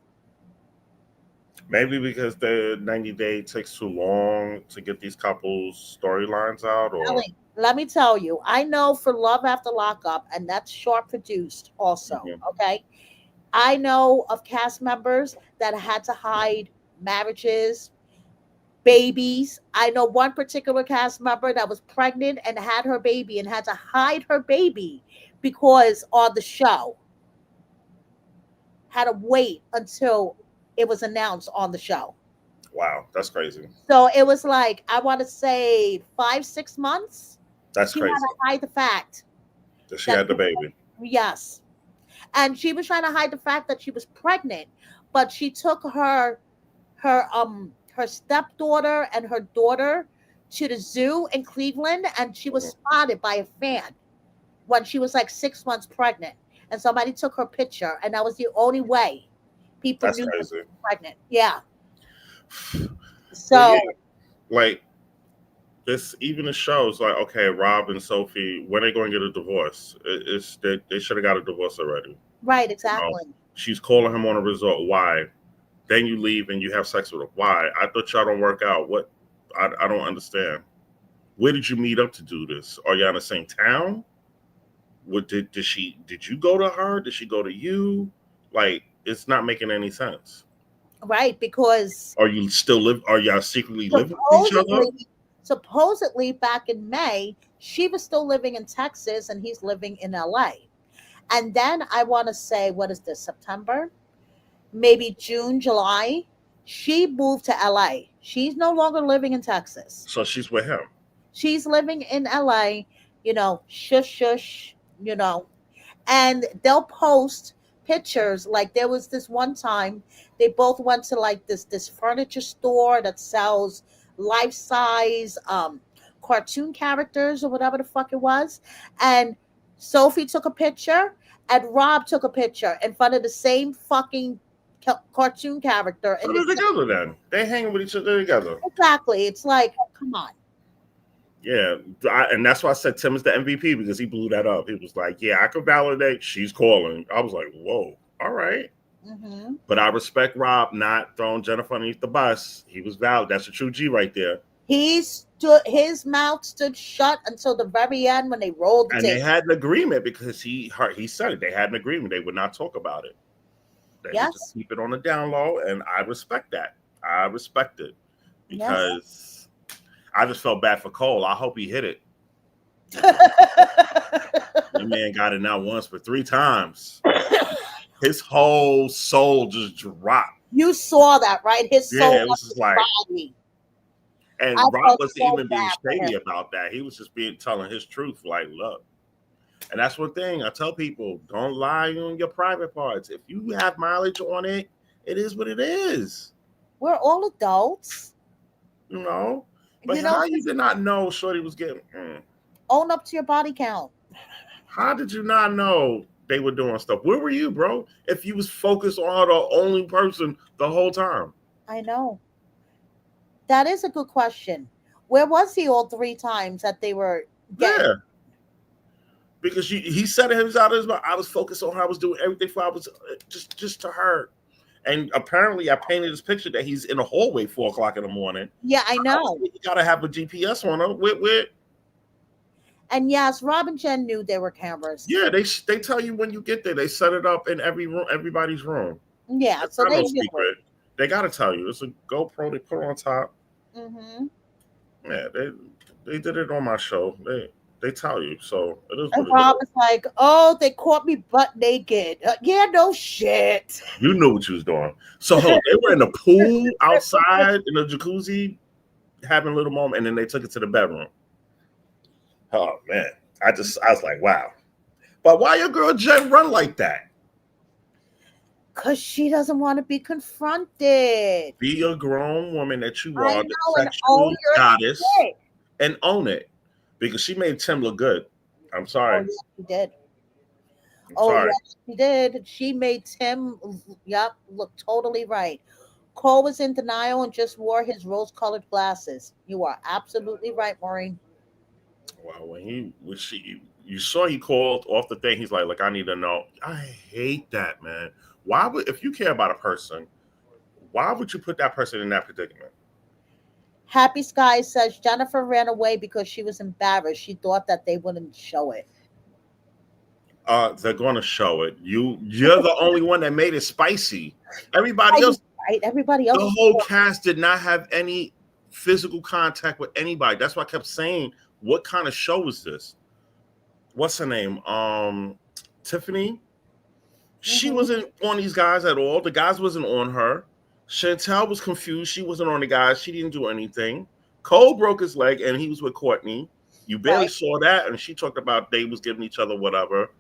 B: maybe because the 90 day takes too long to get these couples storylines out, or
A: Ellie, let me tell you, I know for Love After Lockup, and that's short produced also.
B: mhm,
A: Okay. I know of cast members that had to hide marriages, babies. I know one particular cast member that was pregnant and had her baby and had to hide her baby because on the show had to wait until it was announced on the show.
B: Wow, that's crazy.
A: So it was like, I want to say 5, 6 months.
B: That's
A: She had
B: crazy
A: to hide the fact
B: that she
A: that
B: had the baby.
A: yes, and she was trying to hide the fact that she was pregnant, but she took her stepdaughter and her daughter to the zoo in Cleveland, and she was
B: Mhm.
A: spotted by a fan when she was like 6 months pregnant, and somebody took her picture, and that was the only way people
B: That's
A: knew that she
B: crazy.
A: was pregnant. Yeah.
B: But yeah,
A: So
B: like this, even the shows like okay, Rob and Sophie, when they going to get a divorce? It's they should have got a divorce already.
A: right,
B: You know,
A: exactly.
B: she's calling him on a resort. Why? Then you leave and you have sex with her. Why? I thought y'all don't work out. What? I don't understand. Where did you meet up to do this? Are y'all in the same town? What did you go to her? Did she go to you? Like it's not making any sense.
A: Right, because
B: Are you still live? Are y'all secretly living with each other?
A: supposedly supposedly back in May, she was still living in Texas and he's living in LA. And then I want to say, what is this, September? Maybe June, July. She moved to LA. She's no longer living in Texas.
B: So she's with him.
A: She's living in LA, shush, shush, and they'll post pictures. Like there was this one time they both went to like this furniture store that sells life size cartoon characters or whatever the fuck it was, and Sophie took a picture and Rob took a picture in front of the same fucking cartoon character
B: So
A: and
B: they're together then. They hanging with each other together.
A: exactly, it's like, come on.
B: Yeah, and that's why I said Tim is the MVP because he blew that up. He was like, "Yeah, I could validate. She's calling." I was like, "Whoa, all right."
A: Hmm.
B: But I respect Rob not throwing Jennifer underneath the bus. He was valid. That's a true G right there.
A: His mouth stood shut until the very end when they rolled the
B: And they
A: tape.
B: had an agreement because he said it. They had an agreement. They would not talk about it. They would just
A: Yes.
B: keep it on the down low, and I respect that. I respect it
A: Yes.
B: because I just felt bad for Cole. I hope he hit it because that man got it not once but three times. His whole soul just dropped.
A: You saw that, right? His soul
B: Yeah, it was
A: left
B: just
A: his
B: like,
A: body. I
B: and Rob
A: felt
B: wasn't
A: so
B: even being
A: bad for him.
B: shady about that. He was just being telling his truth. Like, look, and that's one thing I tell people: don't lie on your private parts. If you have mileage on it, it is what it is.
A: We're all adults.
B: You know. But how you
A: Just
B: did not know Shorty was getting?
A: own up to your body count.
B: How did you not know they were doing stuff? Where were you, bro? If you was focused on her, the only person the whole time.
A: I know. That is a good question. Where was he all 3 times that they were getting?
B: Yeah, because he said it, he was out of his mouth. I was focused on her. I was doing everything for. I was just to her. And apparently, I painted this picture that he's in the hallway 4 o'clock in the morning.
A: Yeah, I know.
B: You gotta have a GPS on him.
A: And yes, Rob and Jen knew there were cameras.
B: Yeah, they tell you when you get there. They set it up in every room, everybody's room.
A: Yeah,
B: It's
A: so
B: not
A: they
B: no
A: knew it.
B: secret. They gotta tell you. It's a GoPro. They put it on top.
A: Hmm.
B: Yeah, they did it on my show. They tell you. So it is
A: And
B: what it
A: Rob
B: is.
A: is like, "Oh, they caught me butt naked." Yeah, no shit.
B: You knew what you was doing. So hold on, they were in the pool outside in the jacuzzi having a little moment, and then they took it to the bedroom. Oh man, I was like, wow. But why your girl Jen run like that?
A: Because she doesn't want to be confronted.
B: Be a grown woman that you
A: I
B: are, the
A: know, and own
B: sexual
A: your
B: goddess,
A: shit.
B: and own it. Because she made Tim look good. I'm
A: Oh,
B: sorry.
A: yeah, she did.
B: I'm
A: Oh,
B: sorry.
A: yes, she did. She made Tim, yep, look totally right. Cole was in denial and just wore his rose colored glasses. You are absolutely right, Maureen.
B: Wow, when she you saw he called off the thing, he's like, look, I need to know. I hate that, man. Why would if you care about a person, why would you put that person in that predicament?
A: Happy Sky says Jennifer ran away because she was embarrassed. She thought that they wouldn't show it.
B: They're gonna show it. You're the only one that made it spicy. Everybody else,
A: Right? Everybody else
B: the
A: was
B: whole
A: poor.
B: cast did not have any physical contact with anybody. That's why I kept saying, what kind of show is this? What's her name? Tiffany. She
A: Hmm.
B: wasn't on these guys at all. The guys wasn't on her. Chantel was confused. She wasn't on the guys. She didn't do anything. Cole broke his leg and he was with Courtney. You barely
A: Right.
B: saw that. And she talked about they was giving each other whatever.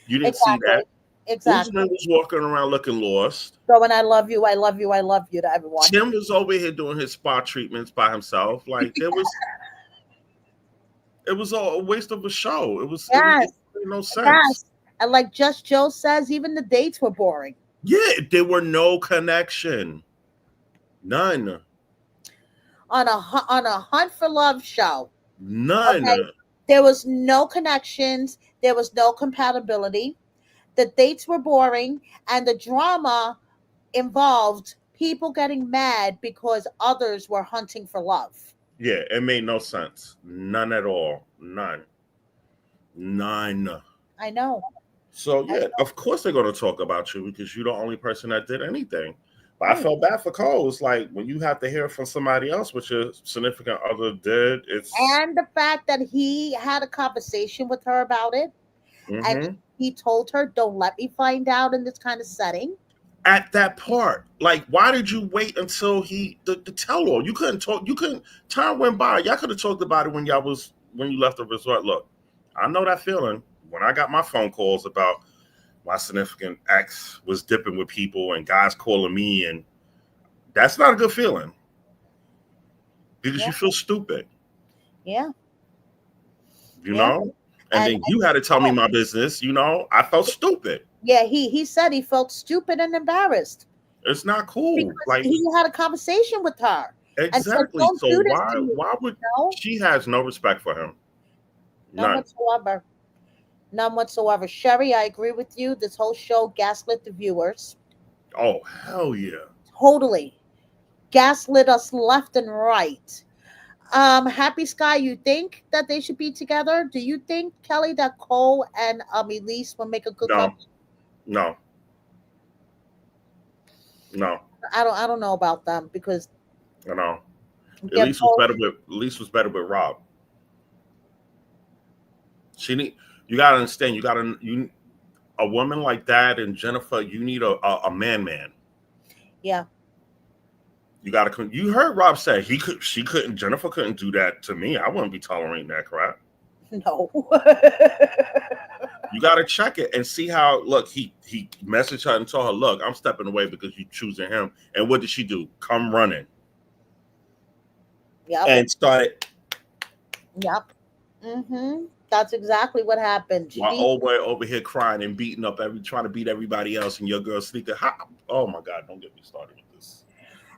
B: You didn't see that.
A: Exactly. Exactly.
B: Usman was walking around looking lost.
A: So when I love you, I love you, I love you to everyone.
B: Tim was over here doing his spa treatments by himself. Like it was all a waste of a show. It
A: Yes.
B: made no sense.
A: Yes. And like Just Joe says, even the dates were boring.
B: Yeah, there were no connection. None.
A: On a hunt for love show. Okay.
B: None.
A: There was no connections. There was no compatibility. The dates were boring, and the drama involved people getting mad because others were hunting for love.
B: Yeah, it made no sense. None at all. None. None.
A: I know.
B: So
A: I
B: yeah,
A: know.
B: of course they're gonna talk about you because you're the only person that did anything. But I
A: Right.
B: felt bad for Cole. It's like when you have to hear from somebody else what your significant other did, it's
A: And the fact that he had a conversation with her about it, and
B: hmm
A: he told her, "Don't let me find out in this kind of setting."
B: at that part. Like, why did you wait until the tell all? You couldn't talk, you couldn't time went by. Y'all could have talked about it when you left the resort. Look, I know that feeling when I got my phone calls about my significant ex was dipping with people and guys calling me, and that's not a good feeling because
A: Yeah,
B: you feel stupid,
A: yeah,
B: you
A: yeah.
B: know. And
A: And
B: then you had to tell me my business, I felt stupid.
A: yeah, he said he felt stupid and embarrassed
B: It's not cool.
A: because
B: Like
A: he had a conversation with her and said,
B: exactly.
A: "Don't
B: So
A: do this
B: why
A: to me."
B: why would
A: No,
B: she has no respect for him?
A: none
B: None.
A: whatsoever. None whatsoever. Sherry, I agree with you. This whole show gaslit the viewers.
B: Oh hell yeah.
A: Totally. Gaslit us left and right. Happy Sky, you think that they should be together? Do you think, Kelly, that Cole and Elise will make a good
B: No,
A: couple?
B: no, no,
A: I don't know about them because
B: no.
A: they're both.
B: At least was better with Rob. She need you gotta understand, you a woman like that and Jennifer, you need a man.
A: Yeah.
B: You heard Rob say she couldn't Jennifer couldn't do that to me. I wouldn't be tolerating that crap.
A: No.
B: You gotta check it and see how look, he messaged her and told her, look, I'm stepping away because you choosing him. And what did she do? Come running
A: Yep.
B: and started
A: Yep. That's exactly what happened.
B: while
A: She
B: old boy over here crying and beating up trying to beat everybody else and your girl sneaking. Oh my god, don't get me started with this.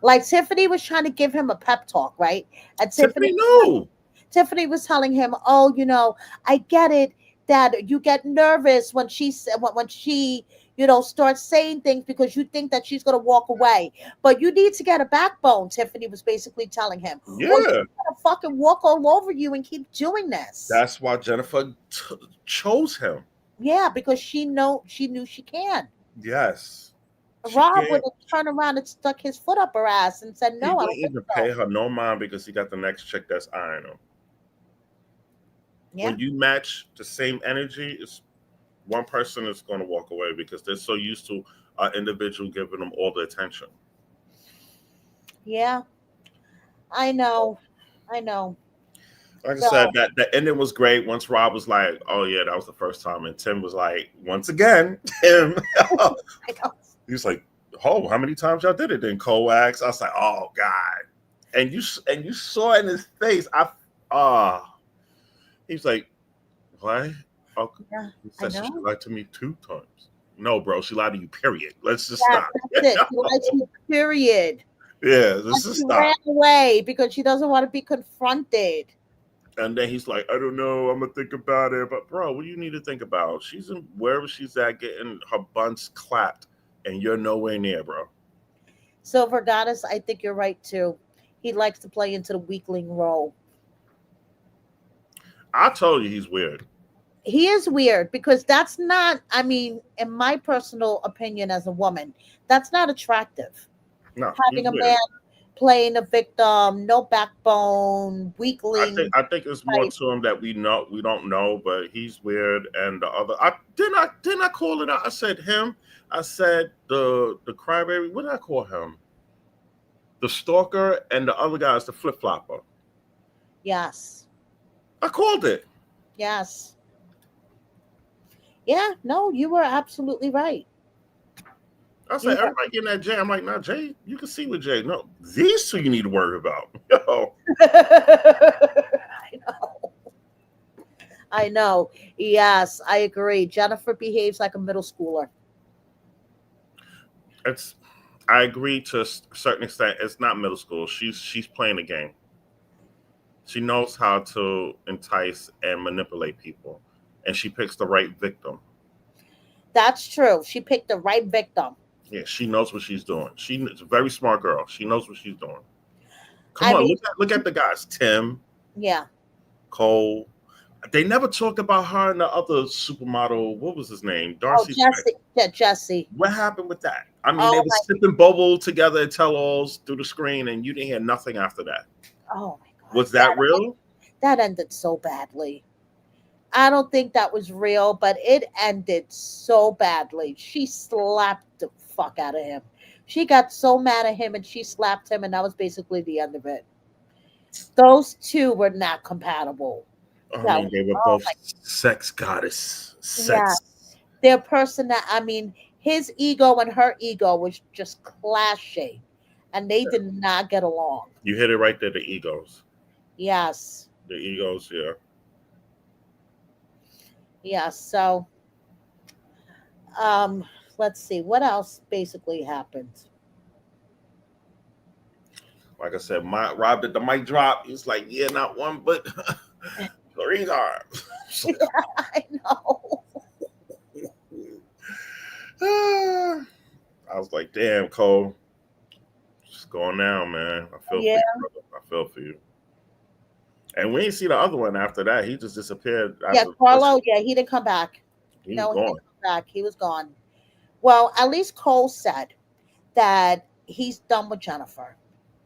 A: like Tiffany was trying to give him a pep talk, right? And
B: Tiffany knew.
A: Tiffany was telling him, "Oh, I get it that you get nervous when when she, starts saying things because you think that she's going to walk away. But you need to get a backbone." Tiffany was basically telling him, "Or she's
B: Yeah.
A: going to fucking walk all over you and keep doing this."
B: That's why Jennifer chose him.
A: Yeah, because she knew she can.
B: Yes. She
A: Rob would
B: can't.
A: have turned around and stuck his foot up her ass and said,
B: He
A: "No, I
B: wouldn't
A: don't think
B: even pay
A: so."
B: her no mind because he got the next chick that's eyeing him.
A: Yeah,
B: When you match the same energy, it's one person is going to walk away because they're so used to an individual giving them all the attention.
A: yeah, I know, I know.
B: Like I said,
A: So
B: that the ending was great. Once Rob was like, "Oh yeah, that was the first time," and Tim was like, "Once again, Tim."
A: I know.
B: He was like, "Oh, how many times y'all did it?" Then Coax. I was like, "Oh God!" And you saw in his face. Ah, he's like, "What?" Oh,
A: Yeah,
B: he
A: I
B: said she
A: know.
B: lied to me 2 times. No, bro, she lied to you. Period. Let's just
A: Yes,
B: stop.
A: that's it. She likes you, period.
B: Yeah, let's
A: And
B: just
A: she ran
B: stop.
A: away because she doesn't want to be confronted.
B: And then he's like, I don't know, I'm gonna think about it. But bro, what do you need to think about? She's in wherever she's at getting her buns clapped, and you're nowhere near, bro.
A: Silver Goddess, I think you're right too. He likes to play into the weakling role.
B: I told you he's weird.
A: He is weird because that's not, I mean, in my personal opinion as a woman, that's not attractive.
B: No,
A: Having
B: he's
A: a man
B: weird.
A: playing a victim, no backbone, weakling
B: I think it's more
A: type.
B: to him that we don't know, but he's weird. And the other, I didn't I call it out. I said him. I said the crybaby. What did I call him? the stalker, and the other guy is the flip flopper.
A: Yes.
B: I called it.
A: Yes. Yeah, no, you were absolutely right.
B: I
A: You
B: said,
A: were.
B: everybody getting that Jay. I'm like, nah, Jay, you can see with Jay. No, these two you need to worry about. Yo,
A: I know. I know. Yes, I agree. Jennifer behaves like a middle schooler.
B: it's. I agree to a certain extent. It's not middle school. She's playing the game. She knows how to entice and manipulate people, and she picks the right victim.
A: That's true. She picked the right victim.
B: Yeah, she knows what she's doing. She's a very smart girl. She knows what she's doing. Come
A: I
B: on,
A: mean,
B: look at the guys. Tim,
A: yeah.
B: Cole. They never talked about her and the other supermodel. What was his name?
A: Oh,
B: Darcy Smith.
A: Jesse. Yeah, Jesse.
B: What happened with that? I mean, they
A: Oh
B: were
A: my.
B: sipping bubble together at tell-alls through the screen, and you didn't hear nothing after that.
A: Oh my God.
B: Was that real?
A: That ended so badly. I don't think that was real, but it ended so badly. She slapped the fuck out of him. She got so mad at him and she slapped him, and that was basically the end of it. Those two were not compatible.
B: I
A: That
B: mean,
A: was,
B: they were
A: oh
B: both sex goddess.
A: my, yeah.
B: Sex.
A: Their person that, I mean, his ego and her ego was just clashing, and they did not get along.
B: You hit it right there. The egos.
A: Yes.
B: The egos. Yeah.
A: Yes. So, um, let's see what else basically happened.
B: Like I said, my Rob did the mic drop. He's like, yeah, not one, but three times.
A: I know.
B: I was like, damn, Cole, just going down, man. I feel for
A: Yeah.
B: you, brother. I feel for you. And we didn't see the other one after that. He just disappeared
A: Yeah,
B: after the first
A: Carlo,
B: one.
A: yeah, he didn't come back.
B: He was
A: No, he didn't
B: gone.
A: come back. He was gone. Well, at least Cole said that he's done with Jennifer.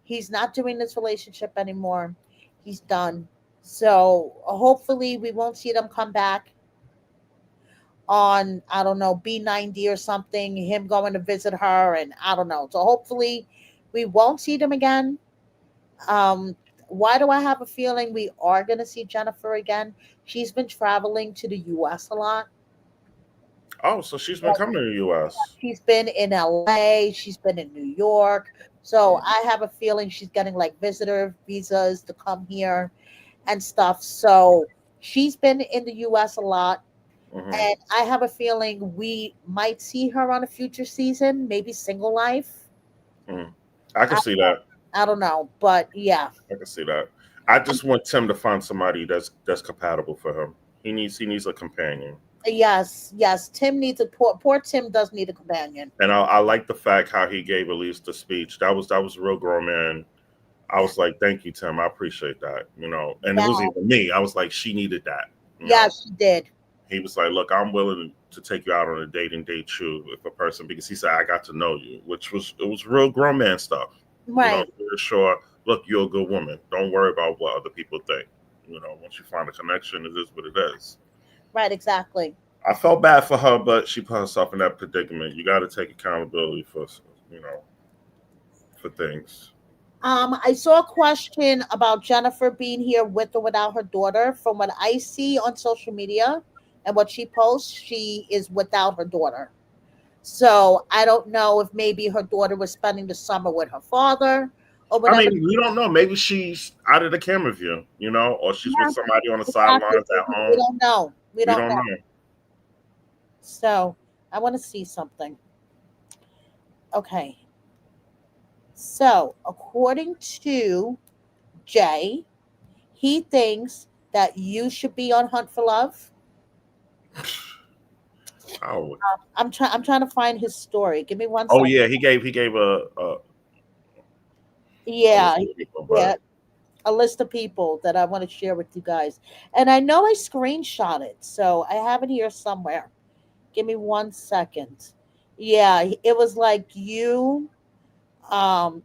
A: He's not doing this relationship anymore. He's done. So hopefully we won't see them come back on, I don't know, B90 or something, him going to visit her, and I don't know. So hopefully we won't see them again. Um, why do I have a feeling we are going to see Jennifer again? She's been traveling to the US a lot.
B: Oh, so she's been coming to the U.S.
A: She's been in LA, she's been in New York. So I have a feeling she's getting like visitor visas to come here and stuff. So she's been in the US a lot.
B: Mm-hmm.
A: And I have a feeling we might see her on a future season, maybe Single Life.
B: Mm-hmm. I can
A: I,
B: see that.
A: I don't know. But yeah.
B: I can see that. I just want Tim to find somebody that's compatible for him. He needs a companion.
A: Yes, yes. Tim needs a poor Tim does need a companion.
B: And I like the fact how he gave Elise the speech. That was a real grown man. I was like, thank you, Tim. I appreciate that. And it
A: Yeah,
B: wasn't even me. I was like, she needed that. You
A: yeah,
B: know,
A: she did.
B: he was like, look, I'm willing to take you out on a date and date you if a person because he said I got to know you, which was real grown man stuff.
A: Right,
B: Sure, look, you're a good woman. Don't worry about what other people think. Once you find a connection, it is what it is.
A: right, exactly.
B: I felt bad for her, but she put herself in that predicament. You got to take accountability you know, for things.
A: I saw a question about Jennifer being here with or without her daughter. From what I see on social media and what she posts, she is without her daughter. So I don't know if maybe her daughter was spending the summer with her father or
B: I
A: whatever.
B: mean, we don't know. Maybe she's out of the camera view, or she's with
A: Yeah,
B: somebody on the
A: exactly.
B: sidelines at
A: We
B: home.
A: don't know. We
B: We
A: don't
B: don't
A: know.
B: know.
A: So I want to see something. Okay. So according to Jay, he thinks that you should be on Hunt for Love.
B: Oh,
A: I'm trying to find his story. Give me one
B: oh
A: second.
B: yeah, he gave a
A: Yeah,
B: list of people,
A: yeah,
B: but
A: a list of people that I want to share with you guys. And I know I screenshot it, so I have it here somewhere. Give me one second. Yeah, it was like you,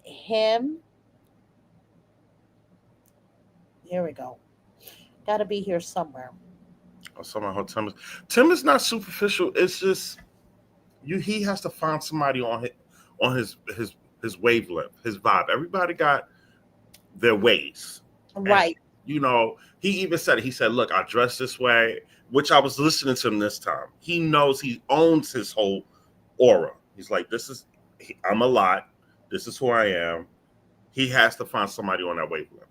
A: him. Here we go. Got to be here somewhere.
B: somehow Tim is not superficial. It's just he has to find somebody on his his wavelength, his vibe. Everybody got their ways. And,
A: Right.
B: he even said it. He said, look, I dress this way, which I was listening to him this time. He knows he owns his whole aura. He's like, I'm a lot. This is who I am. He has to find somebody on that wavelength.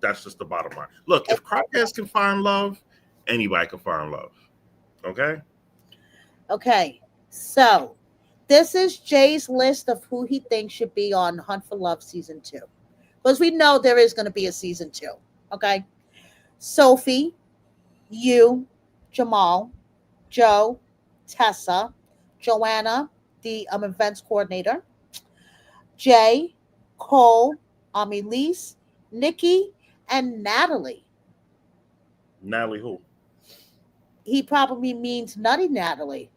B: That's just the bottom line. Look, if crackheads can find love, anybody can find love. Okay?
A: Okay. So this is Jay's list of who he thinks should be on Hunt for Love season 2. Because we know there is going to be a season 2. Okay. Sophie, you, Jamal, Joe, Tessa, Joanna, the events coordinator, Jay, Cole, Elise, Nikki, and Natalie.
B: Natalie who?
A: He probably means Nutty Natalie.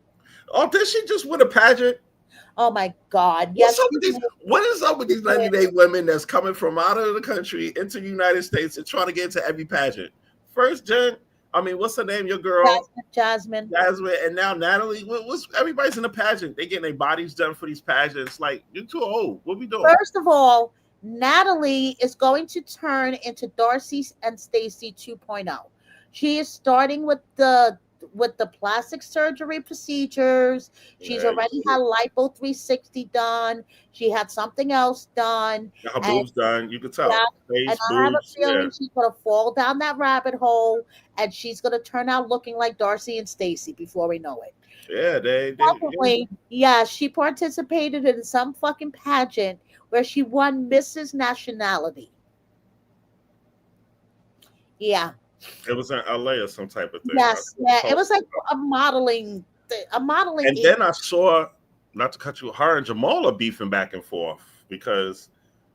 B: Oh, did she just win a pageant?
A: Oh my God.
B: What's
A: Yes.
B: up with these? What is up with these 90-day women that's coming from out of the country into the United States and trying to get into every pageant? First, Jen, what's her name? Your girl,
A: Jasmine.
B: Jasmine, and now Natalie. What's everybody's in a pageant? They getting their bodies done for these pageants. Like, you're too old. What we doing?
A: First of all, Natalie is going to turn into Darcy and Stacy 2.0. She is starting with the plastic surgery procedures. She's already had lipo 360 done. She had something else done.
B: Her boobs done. You can tell.
A: Yeah,
B: Face,
A: and I have a
B: boobs.
A: feeling
B: Yeah.
A: she's gonna fall down that rabbit hole, and she's gonna turn out looking like Darcy and Stacy before we know it.
B: Yeah, they
A: Secondly, yeah, she participated in some fucking pageant where she won Mrs. Nationality. Yeah.
B: it was in LA or some type of thing.
A: Yes. Yeah. It was like a modeling. A modeling.
B: And then I saw, not to cut you, her and Jamal are beefing back and forth because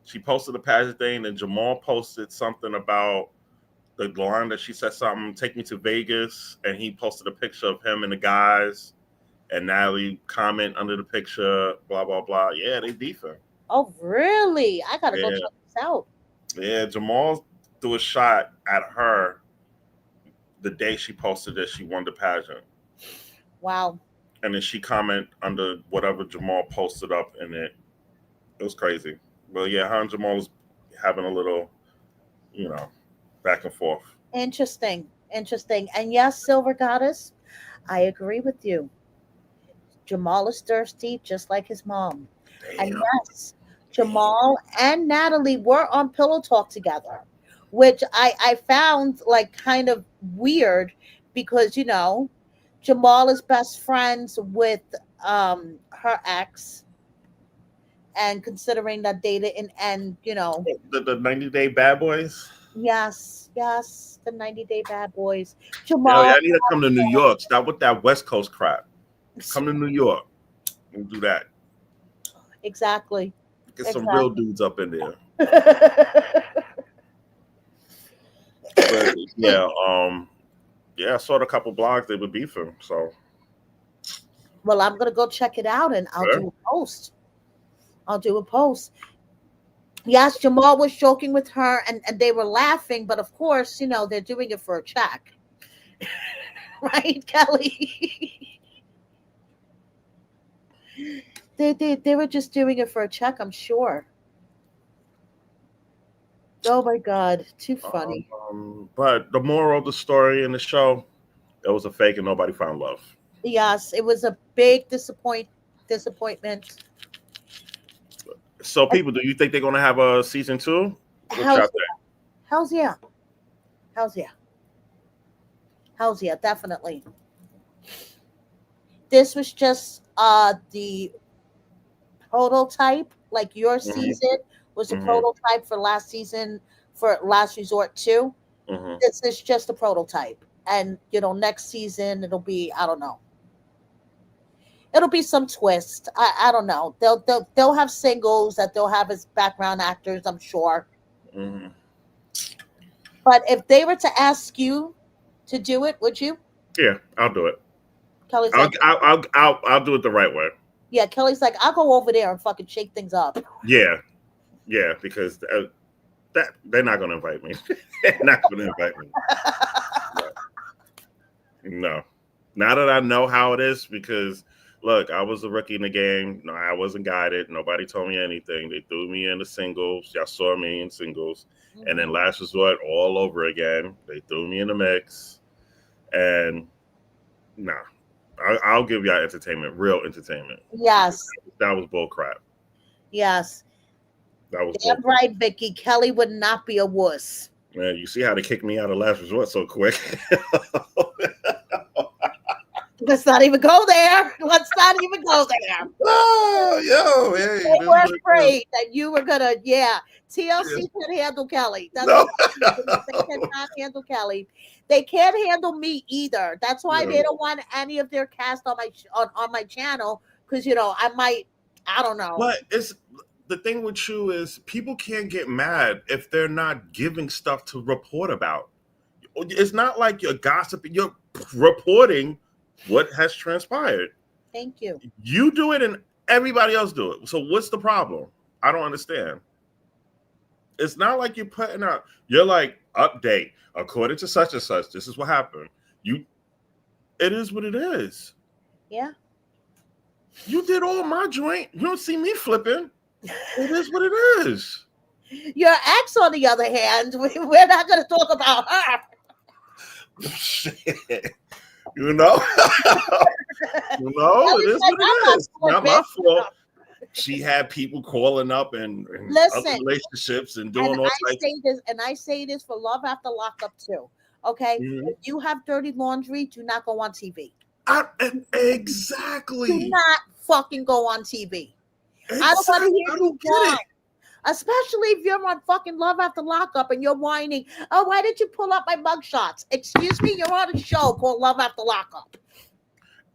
B: she posted a pageant thing and Jamal posted something about the line that she said something, take me to Vegas, and he posted a picture of him and the guys, and Natalie comment under the picture, blah blah blah. Yeah, they beefing.
A: Oh, really? I gotta go
B: Yeah,
A: check this out.
B: yeah. Jamal threw a shot at her the day she posted that she won the pageant.
A: Wow.
B: And then she comment under whatever Jamal posted up in it. It was crazy. But yeah, her and Jamal was having a little, you know, back and forth.
A: Interesting. Interesting. And yes, Silver Goddess, I agree with you. Jamal is thirsty, just like his mom. And
B: Damn.
A: yes, Jamal and Natalie were on Pillow Talk together, which I found like kind of weird because, Jamal is best friends with her ex, and considering that they didn't end,
B: The 90-day bad boys.
A: yes, the 90-day bad boys.
B: Yo,
A: Jamal,
B: y'all need to come to New York. Stop with that West Coast crap. Come to New York and do that.
A: exactly.
B: Get some real dudes up in there. But yeah, I saw a couple blogs they were beefing. So
A: Well, I'm gonna go check it out and I'll do a post. I'll do a post. Yes, Jamal was joking with her and they were laughing, but of course, they're doing it for a check. Right, Kelly? They were just doing it for a check, I'm sure. Oh my God, too funny.
B: But the moral of the story in the show, it was a fake and nobody found love.
A: Yes, it was a big disappointment.
B: So, people, do you think they're going to have a season 2? What y'all
A: Hell's,
B: think?
A: hell's yeah. Hell's yeah. Hell's yeah, definitely. This was just the prototype, like your season was a prototype for last season, for Last Resort 2. This is just a prototype. And next season it'll be, I don't know. It'll be some twist. I don't know. They'll have singles that they'll have as background actors, I'm sure. But if they were to ask you to do it, would you?
B: Yeah, I'll do it.
A: Kelly's
B: I'll do it the right way.
A: Yeah, Kelly's like, I'll go over there and fucking shake things up.
B: Yeah, because that they're not going to invite me. They're not going to invite me. No. Now that I know how it is, because Look, I was a rookie in the game. No, I wasn't guided. Nobody told me anything. They threw me in the singles. Y'all saw me in singles. And then
A: Hmm.
B: last resort, all over again. They threw me in the mix. And nah, I'll give y'all entertainment, real entertainment. Because
A: Yes,
B: that was bull crap.
A: yes.
B: That was bull
A: Damn
B: crap.
A: right, Vicky. Kelly would not be a wuss.
B: Man, you see how they kicked me out of last resort so quick?
A: Let's not even go there. Let's not even go there.
B: Oh, yo, hey,
A: They
B: this
A: were
B: is what it is.
A: afraid that you were gonna, yeah.
B: Yeah.
A: TLC can handle Kelly. That's
B: No.
A: what they cannot handle Kelly. They can't handle me either. That's why
B: Yeah.
A: they don't want any of their cast on on my channel because I might, I don't know.
B: But it's the thing with you is people can't get mad if they're not giving stuff to report about. It's not like you're gossiping, you're reporting what has transpired.
A: Thank you.
B: You do it and everybody else do it. So what's the problem? I don't understand. It's not like you're putting out, you're like, update, according to such and such, this is what happened. You it is what it is.
A: Yeah.
B: You did all my joint. You don't see me flipping. It is what it is.
A: Your ex, on the other hand, we're not going to talk about her.
B: Shit. You know? It
A: Kelly's
B: is
A: like,
B: what
A: I'm
B: it
A: not
B: is. Not my
A: flipping.
B: fault. She had people calling up and other
A: Listen,
B: relationships and
A: and
B: doing all types.
A: I say this for love after lockup too. Okay,
B: Mhm.
A: if you have dirty laundry, do not go on TV. Do
B: Exactly.
A: not fucking go on TV. I don't want to
B: Exactly.
A: hear
B: I
A: you
B: don't get
A: whine,
B: it.
A: especially if you're on fucking love after lockup and you're whining. Oh, why did you pull up my mugshots? Excuse me, you're on a show called Love After Lockup.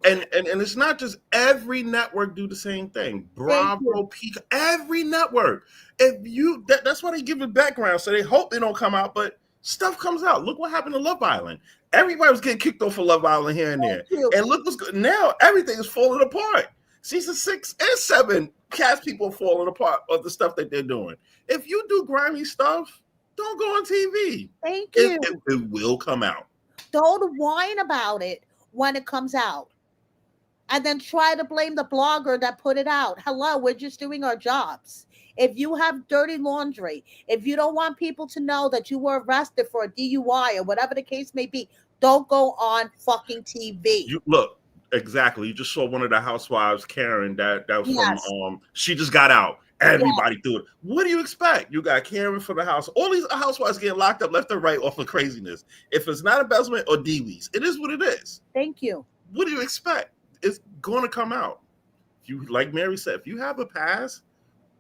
B: And it's not just every network do the same thing.
A: Thank you.
B: Bravo, Peak, every network. If you that's why they give it background, so they hope they don't come out, but stuff comes out. Look what happened to Love Island. Everybody was getting kicked off of Love Island here and
A: Thank
B: there.
A: you.
B: And look what's good. Now everything is falling apart. Season 6 and 7, cast people falling apart of the stuff that they're doing. If you do grimy stuff, don't go on TV.
A: Thank
B: It,
A: you.
B: it, it will come out.
A: Don't whine about it when it comes out. And then try to blame the blogger that put it out. Hello, we're just doing our jobs. If you have dirty laundry, if you don't want people to know that you were arrested for a DUI or whatever the case may be, don't go on fucking TV.
B: You look exactly. You just saw one of the housewives, Karen. That was from.
A: Yes,
B: She just got out.
A: yes,
B: Everybody threw it. What do you expect? You got Karen from the house. All these housewives getting locked up left and right off of craziness. If it's not embezzlement or DWs, it is what it is.
A: thank you.
B: What do you expect? It's going to come out. If you, like Mary said, if you have a past,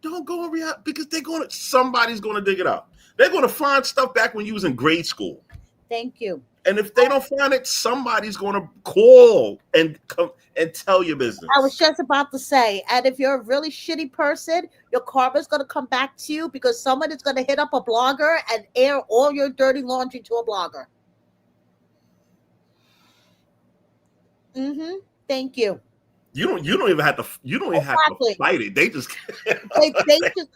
B: don't go and react because somebody's going to dig it up. They're going to find stuff back when you was in grade school.
A: Thank you.
B: And if they don't find it, somebody's going to call and come and tell your
A: I was
B: business.
A: just about to say, and if you're a really shitty person, your karma's going to come back to you because someone is going to hit up a blogger and air all your dirty laundry to a blogger. Mm-hmm. Thank you.
B: You don't even have to
A: Exactly.
B: fight it. They just
A: They just,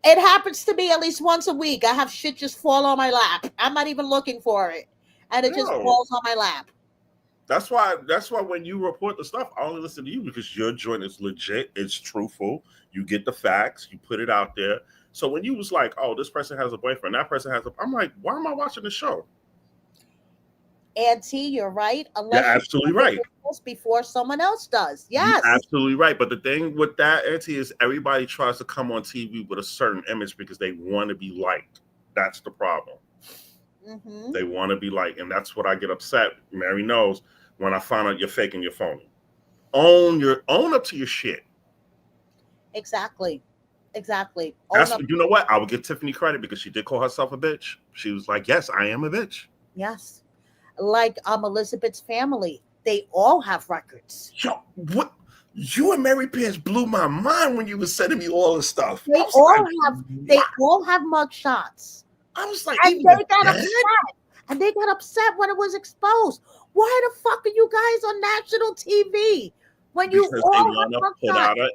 A: it happens to me at least once a week. I have shit just fall on my lap. I'm not even looking for it, and it just
B: no.
A: falls on my lap.
B: That's why when you report the stuff, I only listen to you because your joint is legit, it's truthful. You get the facts, you put it out there. So when you was like, oh, this person has a boyfriend, that person has a, I'm like, why am I watching the show?
A: Auntie, you're right.
B: You're
A: Unless you
B: absolutely
A: do the
B: right.
A: rules before someone else does.
B: You
A: Yes.
B: absolutely right. But the thing with that, Auntie, is everybody tries to come on TV with a certain image because they want to be liked. That's the problem.
A: Mm-hmm.
B: They want to be liked, and that's what I get upset. Mary knows when I find out you're faking your phony. Own up to your shit.
A: Exactly. Exactly. Own
B: That's
A: up.
B: you know what? I would give Tiffany credit because she did call herself a bitch. She was like, "Yes, I am a bitch."
A: Yes. Like Elizabeth's family, they all have records.
B: Yo, what? You and Mary Pants blew my mind when you were sending me all this stuff.
A: They
B: I was
A: all
B: like,
A: have they
B: "What?"
A: all have mug shots.
B: I was like,
A: And
B: "Even
A: they
B: the
A: got
B: dead?"
A: upset. And they got upset when it was exposed. Why the fuck are you guys on national TV when you
B: Because they
A: all have
B: want to
A: mug
B: put
A: shots?
B: out an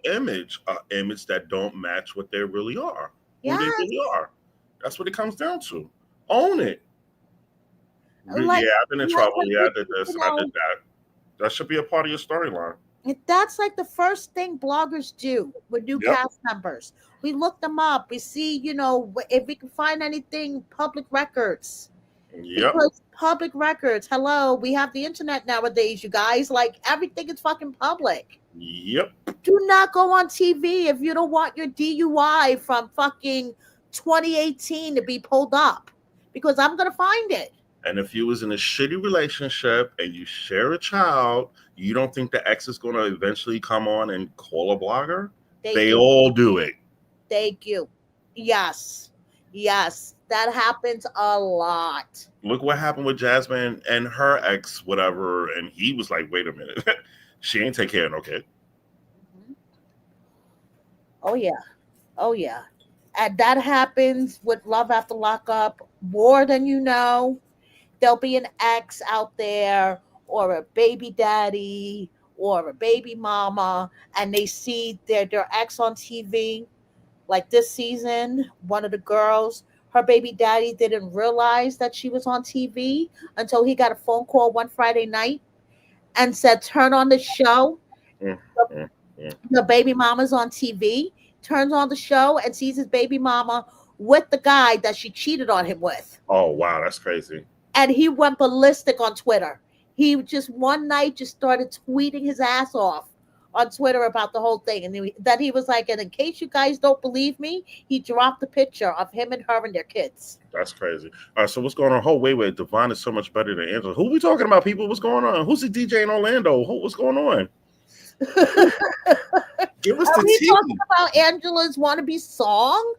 B: image that don't match what they really are, who they
A: Yes.
B: really are. That's what it comes down to. Own it.
A: Like
B: Yeah, I've been in
A: like
B: trouble.
A: when
B: Yeah, I
A: people,
B: did this and I did that. That should be a part of your storyline.
A: That's like the first thing bloggers do with new
B: Yep.
A: cast members. We look them up. We see, if we can find anything, public records.
B: Yep.
A: Because public records, hello, we have the internet nowadays, you guys. Like everything is fucking public.
B: Yep.
A: Do not go on TV if you don't want your DUI from fucking 2018 to be pulled up. Because I'm gonna find it.
B: And if you was in a shitty relationship and you share a child, you don't think the ex is going to eventually come on and call a blogger?
A: They
B: They
A: do.
B: all do it.
A: Thank you. Yes. Yes. That happens a lot.
B: Look what happened with Jasmine and her ex, whatever. And he was like, wait a minute. She ain't take care of no kid.
A: Mhm. Oh yeah. Oh yeah. And that happens with Love After Lockup more than you know. There'll be an ex out there or a baby daddy or a baby mama, and they see their ex on TV. Like this season, one of the girls, her baby daddy didn't realize that she was on TV until he got a phone call one Friday night and said, "Turn on the show."
B: Mm, mm, mm.
A: The baby mama's on TV, turns on the show and sees his baby mama with the guy that she cheated on him with.
B: Oh, wow. That's crazy.
A: And he went ballistic on Twitter. He just one night just started tweeting his ass off on Twitter about the whole thing. And then he was like, and in case you guys don't believe me, he dropped a picture of him and her and their kids.
B: That's crazy. All right. So what's going on? Oh, wait. Devon is so much better than Angela. Who we talking about, people? What's going on? Who's the DJ in Orlando? What's going on? Give us
A: Are
B: the
A: we talking
B: tea.
A: about Angela's wannabe song?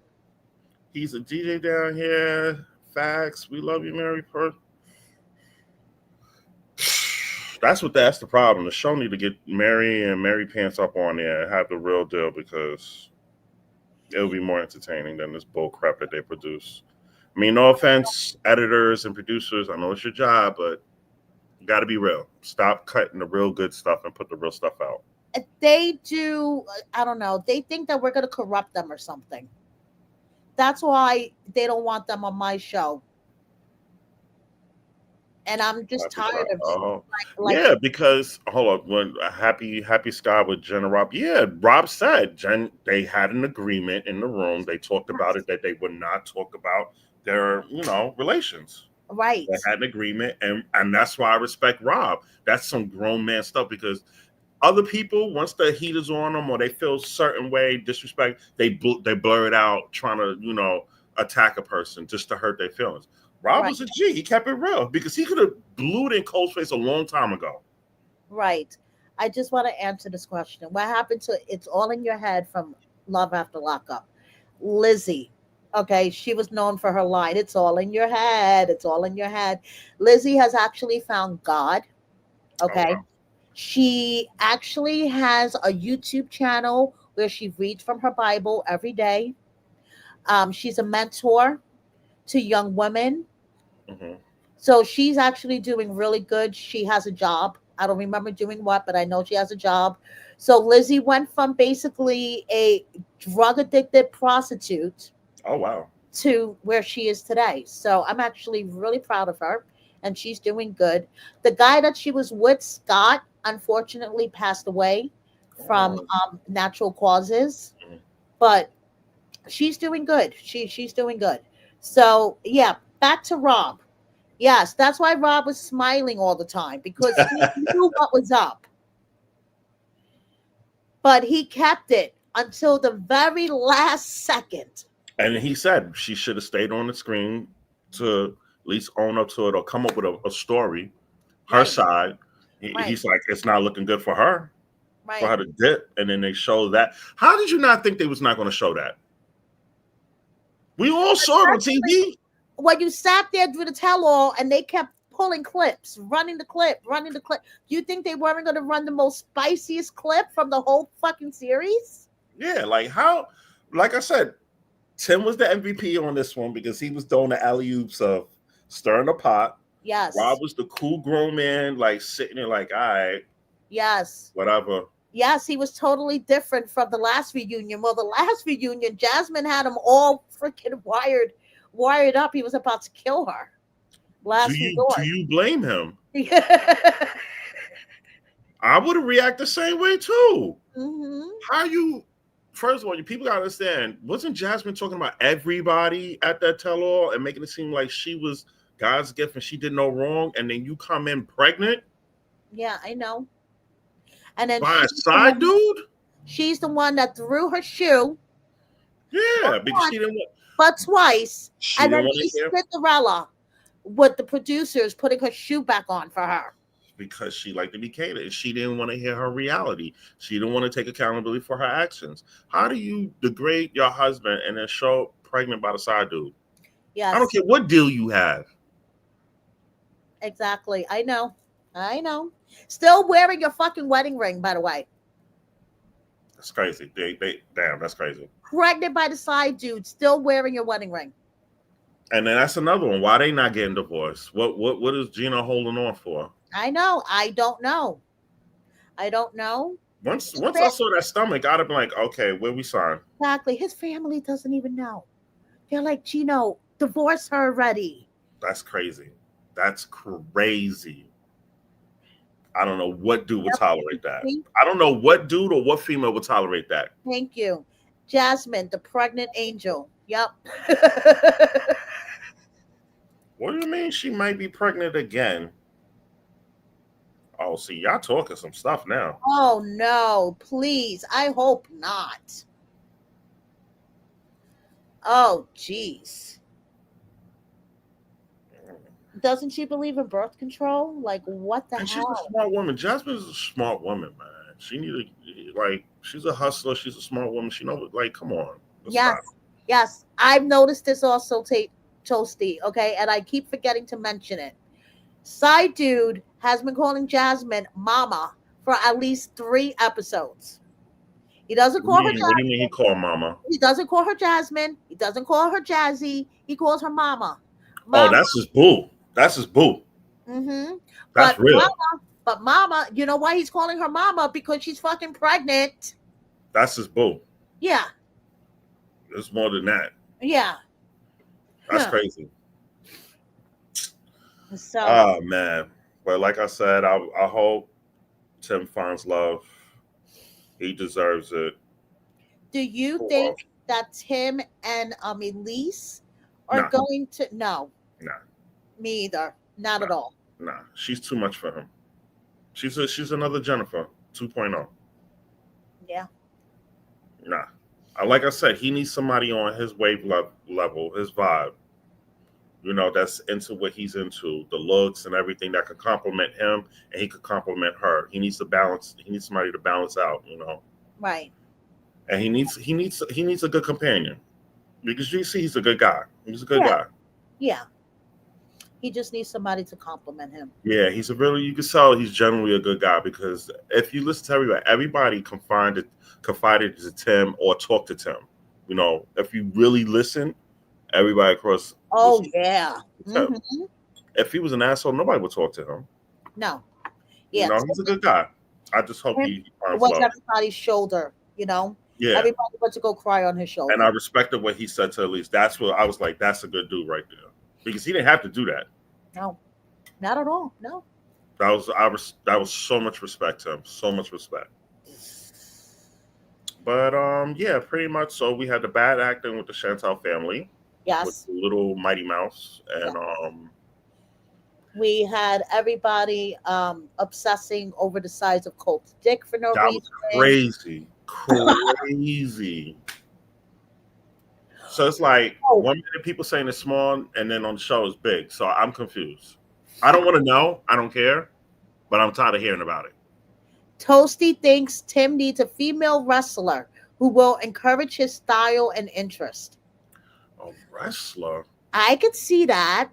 B: He's a DJ down here. Facts. We love you, Mary. That's the problem. The show need to get Mary and Mary Pants up on there and have the real deal, because it'll be more entertaining than this bull crap that they produce. I mean, no offense, editors and producers. I know it's your job, but you got to be real. Stop cutting the real good stuff and put the real stuff out.
A: They do, I don't know, they think that we're going to corrupt them or something. That's why they don't want them on my show. And I'm just
B: Happy Sky.
A: tired of it.
B: Oh,
A: Like,
B: yeah. Because hold up, when Happy Sky with Jen and Rob. Yeah, Rob said Jen. They had an agreement in the room. They talked about it, that they would not talk about their relations. They
A: right,
B: had an agreement, and that's why I respect Rob. That's some grown man stuff, because other people, once the heat is on them or they feel certain way, disrespect, they blur it out, trying to attack a person just to hurt their feelings. Rob
A: right,
B: was a G. He kept it real, because he could have blew it in Cole's face a long time ago.
A: right. I just want to answer this question. What happened to It's All in Your Head from Love After Lockup? Lizzie. Okay, she was known for her line, "It's all in your head, it's all in your head." Lizzie has actually found God.
B: Oh
A: Okay.
B: wow.
A: She actually has a YouTube channel where she reads from her Bible every day. She's a mentor to young women.
B: Hmm.
A: So she's actually doing really good. She has a job. I don't remember doing what, but I know she has a job. So Lizzie went from basically a drug addicted prostitute
B: Oh wow.
A: to where she is today. So I'm actually really proud of her, and she's doing good. The guy that she was with, Scott, unfortunately passed away from
B: Oh.
A: natural causes,
B: Mhm.
A: but she's doing good. She's doing good. So yeah, back to Rob. Yes, that's why Rob was smiling all the time, because he knew what was up, but he kept it until the very last second.
B: And he said she should have stayed on the screen to at least own up to it, or come up with a story, her
A: Right,
B: side.
A: right,
B: He's like, it's not looking good for
A: right.
B: her to dip, and then they show that. How did you not think they was not going to show that? We all saw it on
A: Especially
B: TV.
A: when you sat there through the tell all and they kept pulling clips, running the clip, running the clip. Do you think they weren't going to run the most spiciest clip from the whole fucking series?
B: Yeah, like how? Like I said, Tim was the MVP on this one, because he was throwing the alley oops of stirring the pot. Rob
A: Yes,
B: was the cool grown man, like sitting there, like, all right,
A: yes,
B: whatever.
A: yes. He was totally different from the last reunion. Well, the last reunion, Jasmine had him all freaking wired up. He was about to kill her.
B: Do
A: Last
B: you do
A: resort.
B: you blame him? I would have reacted the same way too.
A: Mm-hmm.
B: How you? First of all, you people gotta understand. Wasn't Jasmine talking about everybody at that tell-all and making it seem like she was God's gift and she did no wrong, and then you come in pregnant
A: Yeah, I know. And then
B: by a side dude?
A: she's the one that threw her shoe, not
B: Yeah, because
A: once,
B: she didn't want.
A: but twice.
B: She
A: And
B: didn't
A: then
B: want
A: she's
B: to hear
A: Cinderella with the producers putting her shoe back on for her.
B: because she liked to be catered. And she didn't want to hear her reality. She didn't want to take accountability for her actions. How do you degrade your husband and then show up pregnant by the side dude? I don't
A: Yes,
B: care what deal you have.
A: exactly. I know. I know. Still wearing your fucking wedding ring, by the way.
B: That's crazy. They damn, that's crazy.
A: Pregnant by the side dude, still wearing your wedding ring.
B: And then that's another one. Why they not getting divorced? What is Gina holding on for?
A: I know. I don't know. I don't know.
B: Once I saw that stomach, I'd have been like, okay, where we sign?
A: Exactly. His family doesn't even know. They're like, Gino, divorce her already.
B: That's crazy. That's crazy. I don't know what dude would
A: Yep.
B: tolerate that.
A: See?
B: I don't know what dude or what female would tolerate that.
A: Thank you. Jasmine, the pregnant angel. Yep.
B: What do you mean she might be pregnant again? Oh, see, y'all talking some stuff now.
A: Oh no, please. I hope not. Oh, jeez. Doesn't she believe in birth control? Like, what the
B: And she's a
A: hell?
B: smart woman. Jasmine is a smart woman, man. She need to like. She's a hustler. She's a smart woman. She know, like, come on, let's
A: Yes,
B: stop.
A: yes. I've noticed this also, Toasty, okay? And I keep forgetting to mention it. Side dude has been calling Jasmine mama for at least 3 episodes. He doesn't call her
B: What do you
A: Jasmine.
B: mean he called mama?
A: He doesn't call her Jasmine. He doesn't call her Jazzy. He calls her mama.
B: Oh,
A: Mama.
B: that's his boo. That's his boo.
A: Mm-hmm.
B: That's
A: But
B: real.
A: mama, you know why he's calling her mama? Because she's fucking pregnant.
B: That's his boo.
A: Yeah.
B: It's more than that.
A: Yeah.
B: That's
A: Huh.
B: crazy.
A: So
B: Oh man. But like I said, I hope Tim finds love. He deserves it.
A: do you
B: Well,
A: think that Tim and Elise are
B: nah,
A: going to no,
B: nah,
A: me either. Not
B: nah,
A: at all.
B: nah. She's too much for him. She's another Jennifer 2.0.
A: Yeah.
B: Nah. Like I said, he needs somebody on his level, his vibe. You know, that's into what he's into, the looks and everything that could complement him, and he could complement her. He needs to balance. He needs somebody to balance out. You know,
A: Right.
B: and he needs a good companion because you see, he's a good guy. He's a good
A: Yeah.
B: guy.
A: Yeah. He just needs somebody to compliment him.
B: Yeah, he's a really. You can tell he's generally a good guy because if you listen to everybody confided to Tim or talk to Tim. You know, if you really listen, everybody across
A: Oh
B: listen
A: yeah.
B: to Tim.
A: Mm-hmm.
B: If he was an asshole, nobody would talk to him.
A: No.
B: You
A: Yeah.
B: know, he's a good guy. I just hope
A: Tim
B: he finds
A: was
B: love.
A: everybody's shoulder, you know.
B: Yeah,
A: Everybody wants to go cry on his
B: and I
A: shoulder.
B: respected what he said to Elise. That's what I was like. That's a good dude right there because he didn't have to do that.
A: No, not at all. No.
B: That was so much respect to him. So much respect. But yeah, pretty much. So we had the bad acting with the Chantal family, with
A: Yes.
B: the little Mighty Mouse,
A: Yeah.
B: and
A: We had everybody obsessing over the size of Colt's dick for no
B: that was
A: reason.
B: crazy, crazy. So it's like
A: Oh,
B: 1 minute people saying it's small, and then on the show it's big. So I'm confused. I don't want to know. I don't care, but I'm tired of hearing about it.
A: Toasty thinks Tim needs a female wrestler who will encourage his style and interest.
B: A wrestler.
A: I could see that.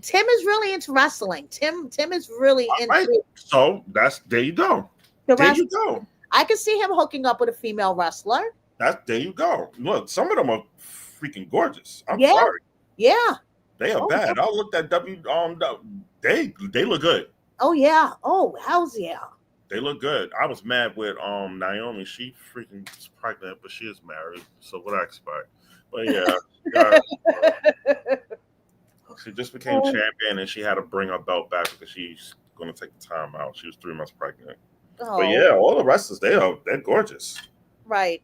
A: Tim is really into wrestling. Tim is really
B: All right.
A: into
B: So that's there you go.
A: the
B: There
A: wrestling.
B: you go.
A: I could see him hooking up with a female wrestler.
B: That's there you go. Look, some of them are freaking gorgeous. I'm
A: Yeah,
B: sorry.
A: yeah.
B: They are
A: Oh, yeah.
B: bad. I looked at they look good.
A: Oh yeah. Oh, hell's yeah.
B: They look good. I was mad with Naomi. She freaking is pregnant, but she is married. So what I expect. But yeah, yeah, she just became
A: Oh,
B: champion and she had to bring her belt back because she's gonna take the time out. She was 3 months pregnant. But
A: Oh,
B: yeah, all the rest is they're gorgeous.
A: right.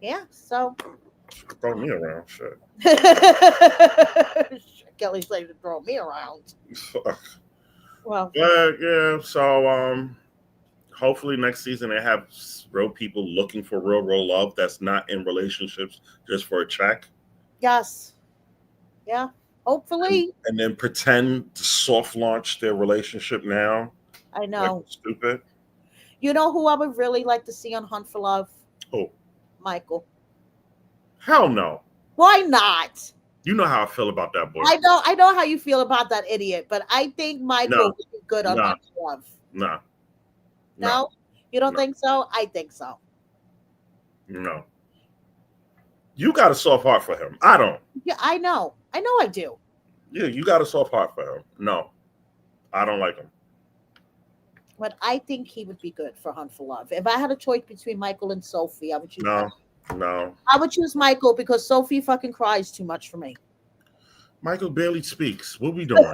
A: Yeah. So
B: She could throw me around. Shit.
A: Kelly's like to throw me around. Well,
B: But yeah, so hopefully next season they have real people looking for real love that's not in relationships just for a check,
A: yes. Yeah. Hopefully.
B: and then pretend to soft launch their relationship now,
A: I
B: like
A: know.
B: stupid.
A: You know who I would really like to see on Hunt for Love?
B: Oh
A: Michael.
B: hell no!
A: Why not?
B: You know how I feel about that boy.
A: I know how you feel about that idiot, but I think Michael
B: No,
A: would be good on
B: no,
A: Hunt for Love.
B: no, no,
A: No? You don't
B: no,
A: think so? I think so.
B: no. You got a soft heart for him. I don't.
A: Yeah, I know. I know I do.
B: Yeah, you got a soft heart for him. No, I don't like him.
A: But I think he would be good for Hunt for Love. If I had a choice between Michael and Sophie, I would choose
B: No,
A: Michael.
B: no.
A: I would choose Michael because Sophie fucking cries too much for me.
B: Michael barely speaks. What we doing?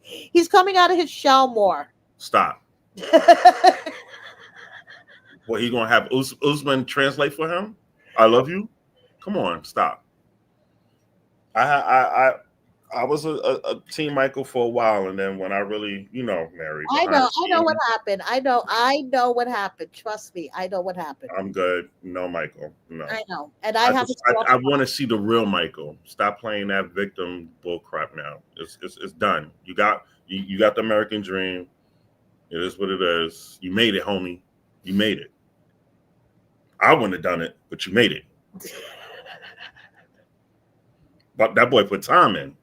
A: He's coming out of his shell more.
B: Stop. What, he gonna have Usman translate for him? I love you. Come on, stop. I was a team Michael for a while, and then when I really, Mary behind the
A: I know what
B: scenes,
A: happened. I know what happened. Trust me, I know what happened.
B: I'm good. No, Michael. No.
A: I know, and I have a soft
B: I want to see the real Michael. Stop playing that victim bull crap now. It's done. You got the American dream. It is what it is. You made it, homie. You made it. I wouldn't have done it, but you made it. But that boy put time in.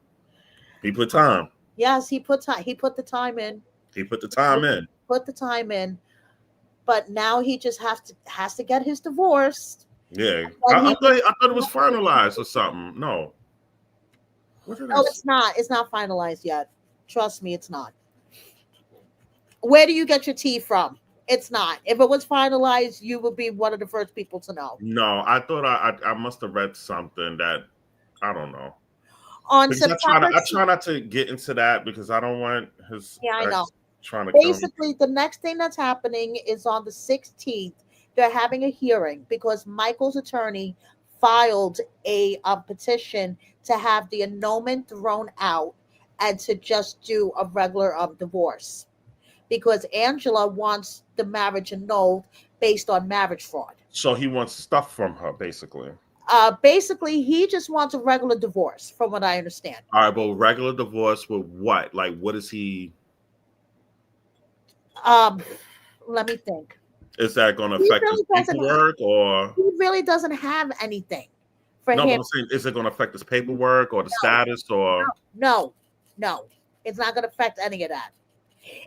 B: He put time.
A: Yes, he put time. He put the time in.
B: He put the time in.
A: Put the time in. But now he just has to get his divorce.
B: Yeah.
A: And
B: I thought it was finalized or something. No. What did I
A: no,
B: say?
A: it's not. It's not finalized yet. Trust me, it's not. Where do you get your tea from? It's not. If it was finalized, you would be one of the first people to know.
B: No, I thought I must have read something that I don't know.
A: On
B: Because
A: September,
B: I try not to get into that because I don't want his
A: yeah, I know.
B: ex trying to kill me.
A: Basically, the next thing that's happening is on the 16th. They're having a hearing because Michael's attorney filed a petition to have the annulment thrown out and to just do a regular divorce because Angela wants the marriage annulled based on marriage fraud.
B: So he wants stuff from her, basically.
A: Basically, he just wants a regular divorce, from what I understand.
B: All right, but regular divorce with what? Like, what is he?
A: Um, Let me think.
B: Is that going to
A: He
B: affect his
A: really doesn't.
B: paperwork or?
A: He really doesn't have anything for
B: No, but
A: him.
B: I'm saying, is it going to affect his paperwork or the
A: No,
B: status or?
A: no, no. It's not going to affect any of that.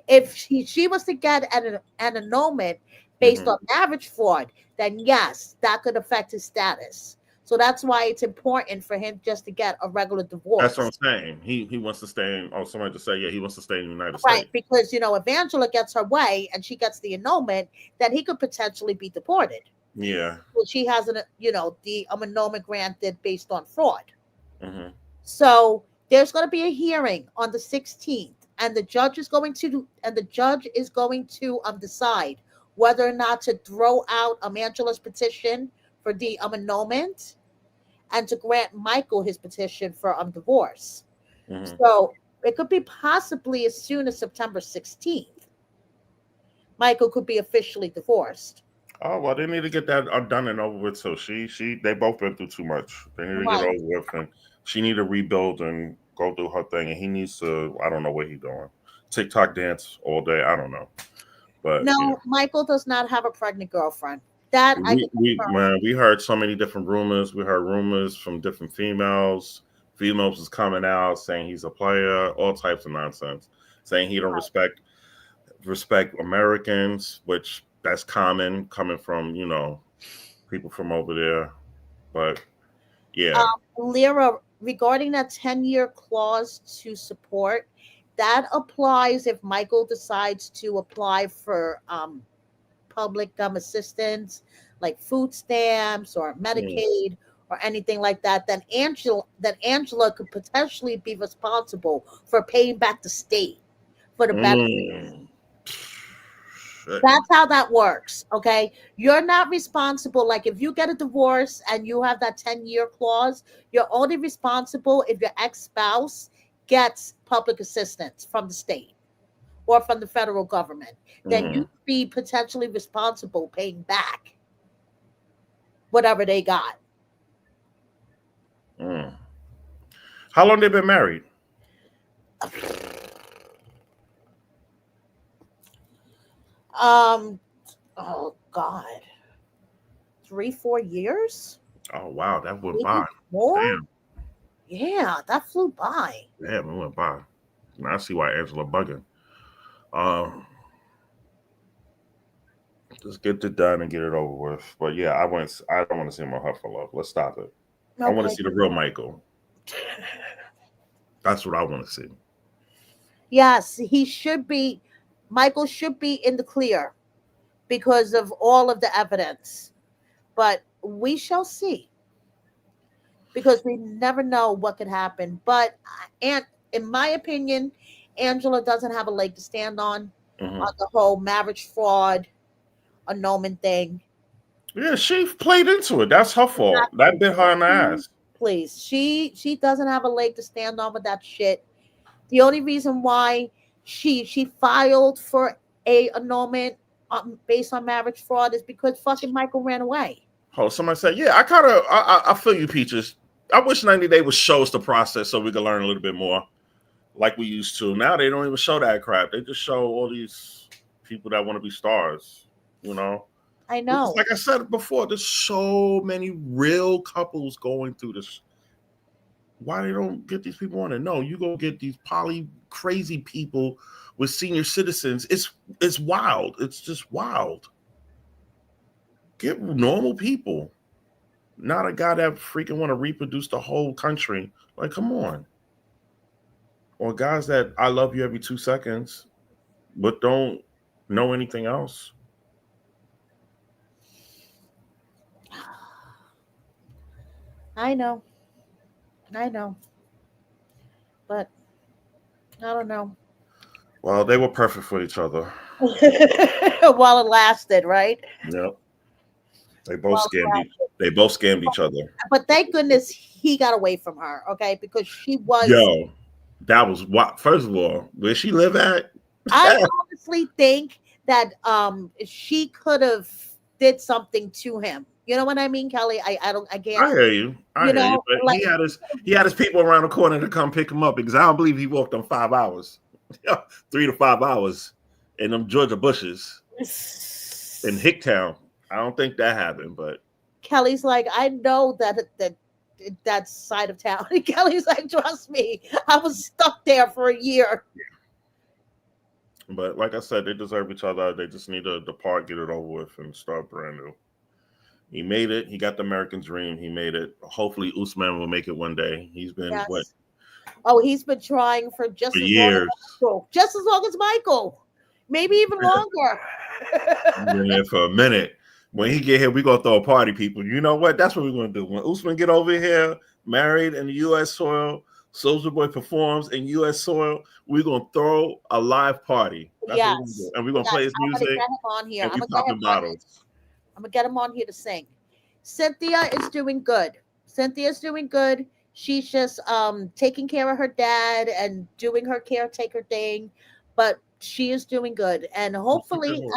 A: If she was to get an annulment based
B: Mhm.
A: on marriage fraud, then yes, that could affect his status. So that's why it's important for him just to get a regular
B: That's what
A: divorce.
B: I'm saying. He wants to stay in. Oh, somebody just say, yeah, he wants to stay in the United
A: Right,
B: States.
A: because if Angela gets her way and she gets the annulment, then he could potentially be deported.
B: Yeah.
A: Well, she has the annulment granted based on fraud.
B: Hmm.
A: So there's going to be a hearing on the 16th, and the judge is going to decide whether or not to throw out Angela's petition for the annulment and to grant Michael his petition for divorce.
B: Hmm.
A: So it could be possibly as soon as September 16th. Michael could be officially divorced.
B: Oh well, they need to get that done and over with. So they both been through too much. They need to get
A: Right.
B: over with, and she need to rebuild and go through her thing. And he needs to. I don't know what he's doing. TikTok dance all day. I don't know, but yeah,
A: No, Michael does not have a pregnant girlfriend. That I can confirm.
B: we heard so many different rumors. We heard rumors from different females. Females is coming out saying he's a player, all types of nonsense, saying he don't respect Americans, which that's common coming from people from over there. But yeah,
A: Lyra, regarding that 10-year clause to support, that applies if Michael decides to apply for public assistance like food stamps or
B: mm,
A: Medicaid or anything like that. Then Angela could potentially be responsible for paying back the state for the benefit.
B: mm. Shit.
A: That's how that works. Okay. You're not responsible. Like if you get a divorce and you have that 10-year clause, you're only responsible if your ex spouse gets public assistance from the state or from the federal government. Then you
B: Mm,
A: be potentially responsible paying back whatever they got.
B: mm. How long they been married?
A: Um, oh God, 3, 4 years,
B: Oh wow, that went by.
A: maybe more.
B: Damn,
A: Yeah, that flew by.
B: damn, it went by. Now I see why Angela bugging. Um, just get it done and get it over with. But yeah, I want. I don't want to see him on her for love. Let's stop it. I want to
A: Okay.
B: see the real Michael. That's what I want to see.
A: Yes, he should be. Michael should be in the clear because of all of the evidence. But we shall see because we never know what could happen. But and in my opinion, Angela doesn't have a leg to stand
B: Hmm.
A: on the whole marriage fraud annulment thing.
B: Yeah, she played into it. That's her fault. That
A: Exactly.
B: bit her in the
A: Please,
B: ass.
A: please. She doesn't have a leg to stand on with that shit. The only reason why she filed for a annulment based on marriage fraud is because fucking Michael ran away.
B: Oh, somebody said, yeah, I kind of, I feel you, Peaches. I wish 90 Day would show us the process so we could learn a little bit more like we used to. Now they don't even show that crap. They just show all these people that want to be stars, you know?
A: I
B: Because,
A: know.
B: like I said before, there's so many real couples going through this. Why they don't get these people on it? No, you go get these poly crazy people with senior citizens. It's wild. It's just wild. Get normal people, not a guy that freaking want to reproduce the whole country. Like, come on. Or guys that I love you every 2 seconds, but don't know anything else.
A: I know. I know. But I don't know.
B: Well, they were perfect for each other.
A: While it lasted, right?
B: Yep. They both
A: While it
B: scammed each.
A: lasted.
B: They both scammed each other.
A: But thank goodness he got away from her, okay? Because she was
B: Yo, that was what. First of all, where she live at?
A: I honestly think that she could have did something to him. You know what I mean, Kelly? I don't I can't,
B: I hear you. I
A: you
B: hear you.
A: know,
B: But
A: like
B: he had his people around the corner to come pick him up because I don't believe he walked on 5 hours. 3 to 5 hours in them Georgia bushes in Hicktown. I don't think that happened, but
A: Kelly's like, I know that side of town. Kelly's like, trust me, I was stuck there for a year.
B: like I said, they deserve each other. They just need to depart, get it over with, and start brand new. He made it. He got the American dream. He made it. Hopefully, Usman will make it one day. He's been what
A: Yes. Oh, he's been trying for
B: for
A: just as long as
B: years.
A: Michael. Just as long as Michael. Maybe even longer.
B: He's been there for a minute. When he get here, we gonna throw a party, people. You know what? That's what we're gonna do. When Usman get over here, married in the U.S. soil, Soldier Boy performs in U.S. soil, we're gonna throw a live party. That's what we're gonna do,
A: Yes.
B: and we're gonna
A: Yes.
B: play his
A: I'm gonna
B: music,
A: get him on here.
B: and
A: I'm
B: we
A: gonna get him
B: popping
A: on
B: bottles.
A: I'm gonna get him on here to sing. Cynthia is doing good. Cynthia's doing good. She's just taking care of her dad and doing her caretaker thing, but she is doing good. And
B: Cynthia,
A: hopefully,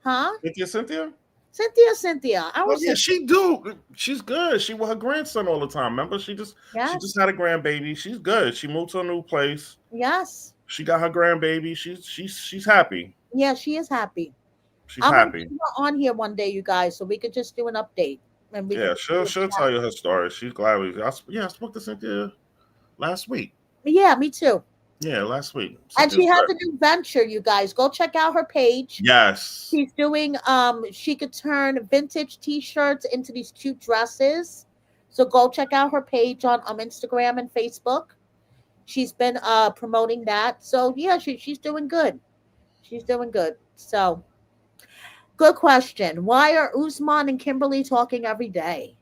A: huh?
B: Cynthia.
A: Cynthia, our
B: Oh yeah,
A: Cynthia.
B: she do. She's good. She with her grandson all the time. Remember, she just
A: Yes,
B: had a grandbaby. She's good. She moved to a new place.
A: yes,
B: She got her grandbaby. She's happy.
A: yeah, she is happy.
B: She's
A: I'm gonna
B: happy.
A: get her on here one day, you guys, so we could just do an update and we could
B: Yeah,
A: just
B: she'll
A: do a
B: she'll
A: chat.
B: tell you her story. She's glad I spoke to Cynthia last week.
A: Yeah, me too.
B: Yeah, last week.
A: And
B: Cynthia's
A: she has
B: good.
A: a new venture, you guys. Go check out her page.
B: Yes.
A: She's doing she could turn vintage t-shirts into these cute dresses. So go check out her page on Instagram and Facebook. She's been promoting that. So yeah, she's doing good. She's doing good. So good question. Why are Usman and Kimberly talking every day?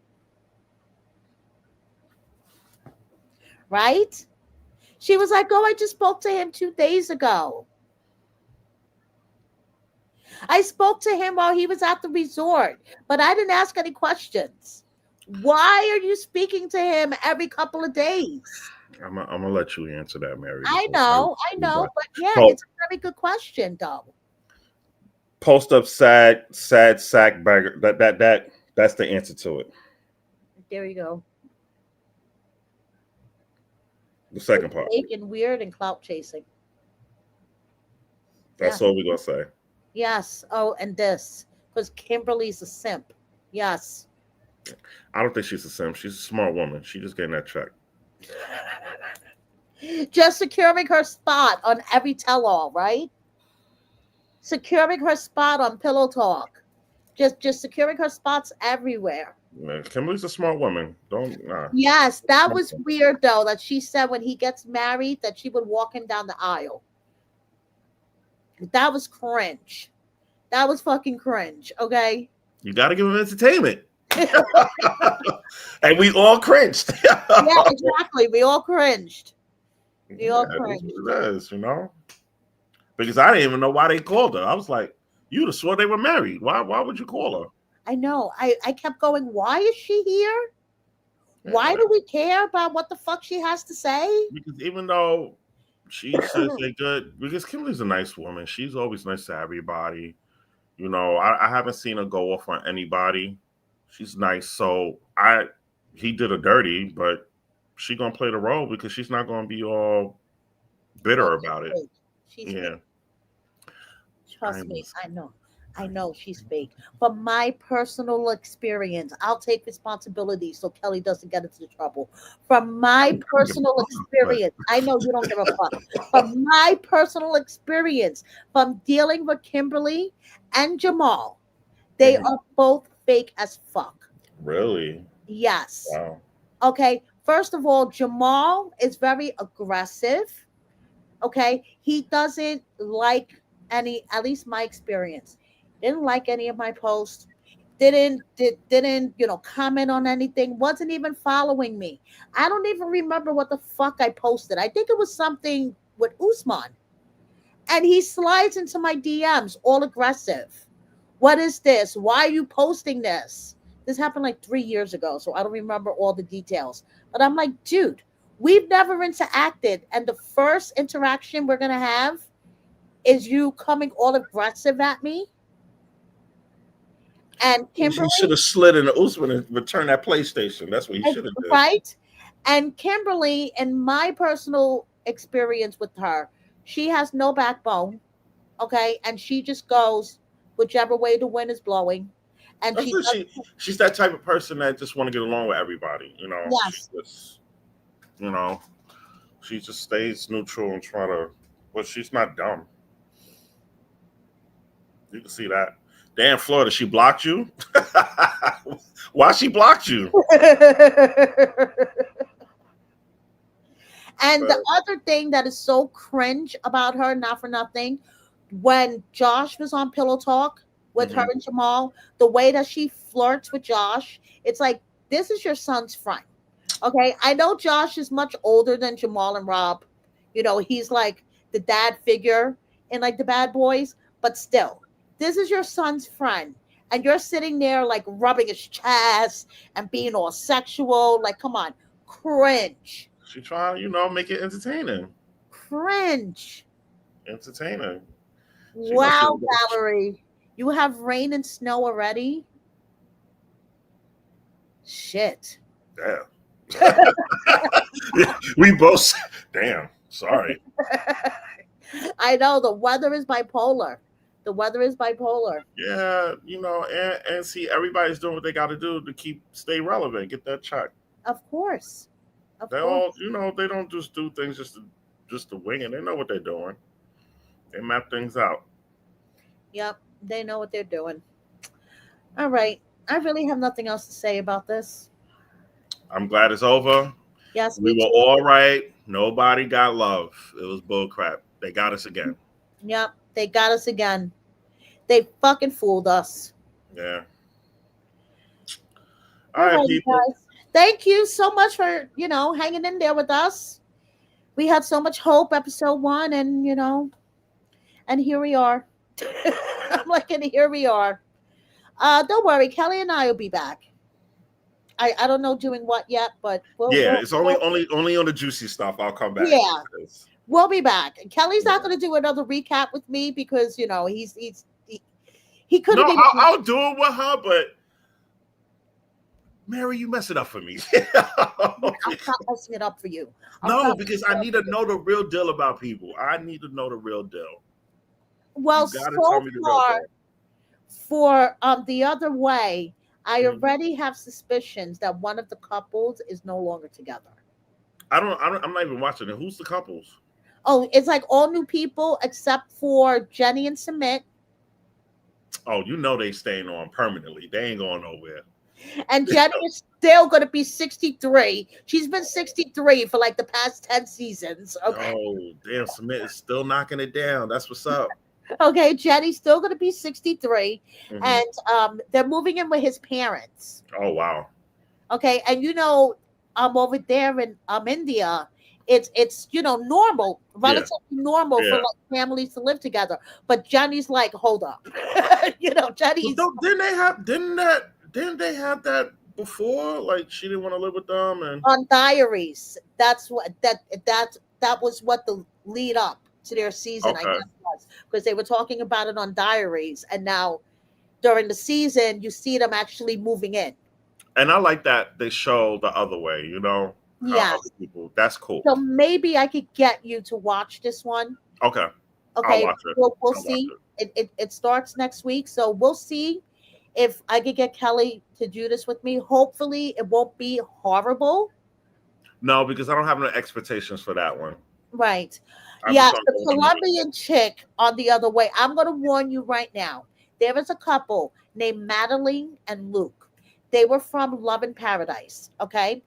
A: Right? She was like, "Oh, I just spoke to him 2 days ago." I spoke to him while he was at the resort, but I didn't ask any questions. Why are you speaking to him every couple of days?
B: I'm gonna let you answer that, Mary, because
A: I know, but yeah,
B: po-
A: it's a very good question, though.
B: post up sad sack bagger. That's the answer to it.
A: There you go.
B: The
A: It's
B: second part.
A: fake and weird and clout chasing. Yeah.
B: That's all we're gonna say.
A: Yes. Oh, and this because Kimberly's a simp. Yes.
B: I don't think she's a sim. She's a smart woman. She just getting that check.
A: Just securing her spot on every tell-all, right? Securing her spot on Pillow Talk. Just securing her spots everywhere.
B: Man, Kimberly's a smart woman. Don't nah.
A: Yes, that was weird though. That she said when he gets married that she would walk him down the aisle. That was cringe. That was fucking cringe. Okay.
B: You got to give them entertainment. And we all cringed.
A: Yeah, exactly. We all cringed. We all
B: Yeah, it is
A: cringed.
B: what it is, Because I didn't even know why they called her. I was like, you'd have swore they were married. Why would you call her?
A: I know. I kept going, why is she here? Why do we care about what the fuck she has to say?
B: Because even though she says they're good, because Kimberly's a nice woman. She's always nice to everybody. I haven't seen her go off on anybody. She's nice. So he did her dirty, but she gonna play the role because she's not gonna be all bitter about it.
A: Fake. She's
B: Yeah.
A: fake. Trust me, I know. I know she's fake. From my personal experience, I'll take responsibility so Kelly doesn't get into trouble. From my personal experience, I know you don't give a fuck. From my personal experience, from dealing with Kimberly and Jamal, they are both fake as fuck.
B: Really?
A: Yes.
B: Wow.
A: Okay. First of all, Jamal is very aggressive. Okay. He doesn't like any, at least my experience, didn't like any of my posts, didn't comment on anything, wasn't even following me. I don't even remember what the fuck I posted. I think it was something with Usman. And he slides into my DMs all aggressive. What is this? Why are you posting this? This happened like 3 years ago, so I don't remember all the details. But I'm like, dude, we've never interacted. And the first interaction we're going to have is you coming all aggressive at me. And Kimberly,
B: He should have slid into Usman and returned that PlayStation. That's what he should have done.
A: right? And Kimberly, in my personal experience with her, she has no backbone. Okay. And she just goes whichever way the wind is blowing. And
B: She's that type of person that just want to get along with everybody.
A: Yes.
B: You know, she just stays neutral and try to, but she's not dumb. You can see that. Damn, Florida, she blocked you? Why she blocked you?
A: And the other thing that is so cringe about her, not for nothing, when Josh was on Pillow Talk with her and Jamal, the way that she flirts with Josh, it's like, this is your son's friend. Okay. I know Josh is much older than Jamal and Rob. He's like the dad figure in like the Bad Boys, but still, this is your son's friend. And you're sitting there like rubbing his chest and being all sexual. Like, come on, cringe.
B: She trying to, make it entertaining.
A: Cringe.
B: Entertaining.
A: Wow, Valerie. You have rain and snow already? Shit.
B: Damn. We both. Damn. Sorry.
A: I know the weather is bipolar. The weather is bipolar.
B: Yeah, and see, everybody's doing what they got to do to stay relevant, get that check.
A: Of course.
B: They all, they don't just do things just to wing it. They know what they're doing. They map things out.
A: Yep, they know what they're doing. All right. I really have nothing else to say about this.
B: I'm glad it's over.
A: Yes,
B: we were all right. Nobody got love. It was bullcrap. They got us again.
A: Yep, they got us again. They fucking fooled us.
B: Yeah.
A: All right, people. Guys. Thank you so much for, hanging in there with us. We had so much hope, episode 1, and, and here we are. I'm like, and here we are. Don't worry, Kelly and I will be back. I don't know doing what yet, but
B: Yeah, it's only on the juicy stuff. I'll come back.
A: yeah,
B: 'Cause-
A: we'll be back. And Kelly's not
B: yeah.
A: going to do another recap with me because he
B: No,
A: couldn't even.
B: I'll do it with her, but Mary, you mess it up for me.
A: I'll stop messing it up for you. I'll
B: No,
A: stop
B: because
A: messing
B: I
A: it up
B: need
A: for
B: to
A: you.
B: know the real deal about people. I need to know the real deal. You
A: Well,
B: got to tell
A: so
B: me the real
A: far
B: deal.
A: for the other way, I
B: Mhm.
A: already have suspicions that one of the couples is no longer together.
B: I'm not even watching it. Who's the couples?
A: Oh, it's like all new people except for Jenny and Submit.
B: Oh, you know they staying on permanently. They ain't going nowhere.
A: And Jenny is still going to be 63. She's been 63 for like the past 10 seasons. Okay.
B: Oh, damn, Smith is still knocking it down. That's what's up.
A: Okay. Jenny's still going to be 63.
B: Hmm.
A: And they're moving in with his parents.
B: Oh, wow.
A: Okay. And over there in India, it's normal,
B: Yeah,
A: relatively normal for
B: yeah.
A: like families to live together. But Jenny's like, hold up.
B: But
A: Jenny's
B: didn't they have that before? Like she didn't want to live with them, and
A: on Diaries. That's what that was what the lead up to their season, I
B: okay.
A: guess, was because they were talking about it on Diaries, and now during the season, you see them actually moving in.
B: And I like that they show the other way. You know how other
A: Yes.
B: people. That's cool.
A: So maybe I could get you to watch this one.
B: Okay, I'll
A: Okay,
B: watch it.
A: we'll
B: I'll watch
A: see.
B: it.
A: It starts next week, so we'll see if I could get Kelly to do this with me. Hopefully, it won't be horrible.
B: No, because I don't have no expectations for that one.
A: Right.
B: I'm just
A: Yes,
B: gonna
A: the
B: go with the movie.
A: Colombian chick on the other way. I'm going to warn you right now. There is a couple named Madeline and Luke. They were from Love in Paradise. Okay.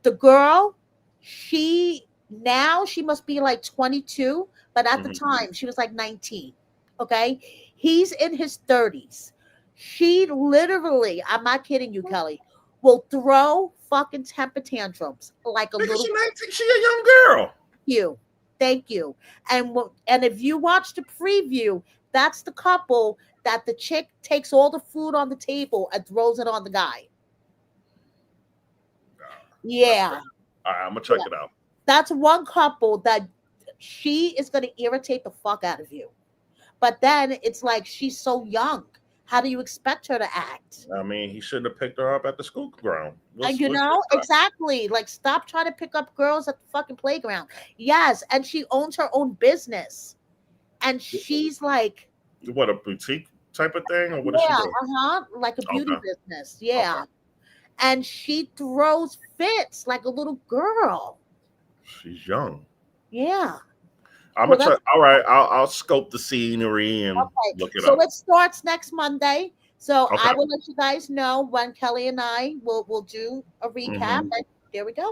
A: The girl, she must be like 22, but at the
B: Hmm.
A: time she was like 19. Okay. He's in his 30s. She literally, I'm not kidding you, Kelly, will throw fucking temper tantrums like a
B: Nigga,
A: little
B: she 19. She a young girl.
A: you. Thank you. And if you watch the preview, that's the couple that the chick takes all the food on the table and throws it on the guy.
B: That's crazy.
A: Yeah.
B: All right, I'm gonna check
A: Yeah.
B: it out.
A: That's one couple that she is going to irritate the fuck out of you. But then it's like she's so young. How do you expect her to act?
B: I mean, he shouldn't have picked her up at the school ground.
A: And
B: What's that?
A: exactly. Like, stop trying to pick up girls at the fucking playground. Yes. And she owns her own business. And she's like,
B: What, a boutique type of thing, or what does she
A: yeah,
B: do?
A: like a beauty
B: Okay,
A: business.
B: okay.
A: Yeah. And she throws fits like a little girl.
B: She's young.
A: Yeah.
B: I'm
A: So
B: gonna
A: that's
B: check. All right, I'll scope the scenery and
A: okay.
B: look it
A: So
B: up.
A: it starts next Monday. So
B: Okay.
A: I will let you guys know when Kelly and I will do a recap.
B: Hmm.
A: And there we go.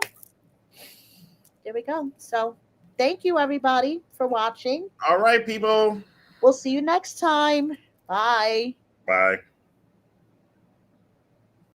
A: There we go. So thank you everybody for watching.
B: All right, people.
A: We'll see you next time. Bye.
B: Bye.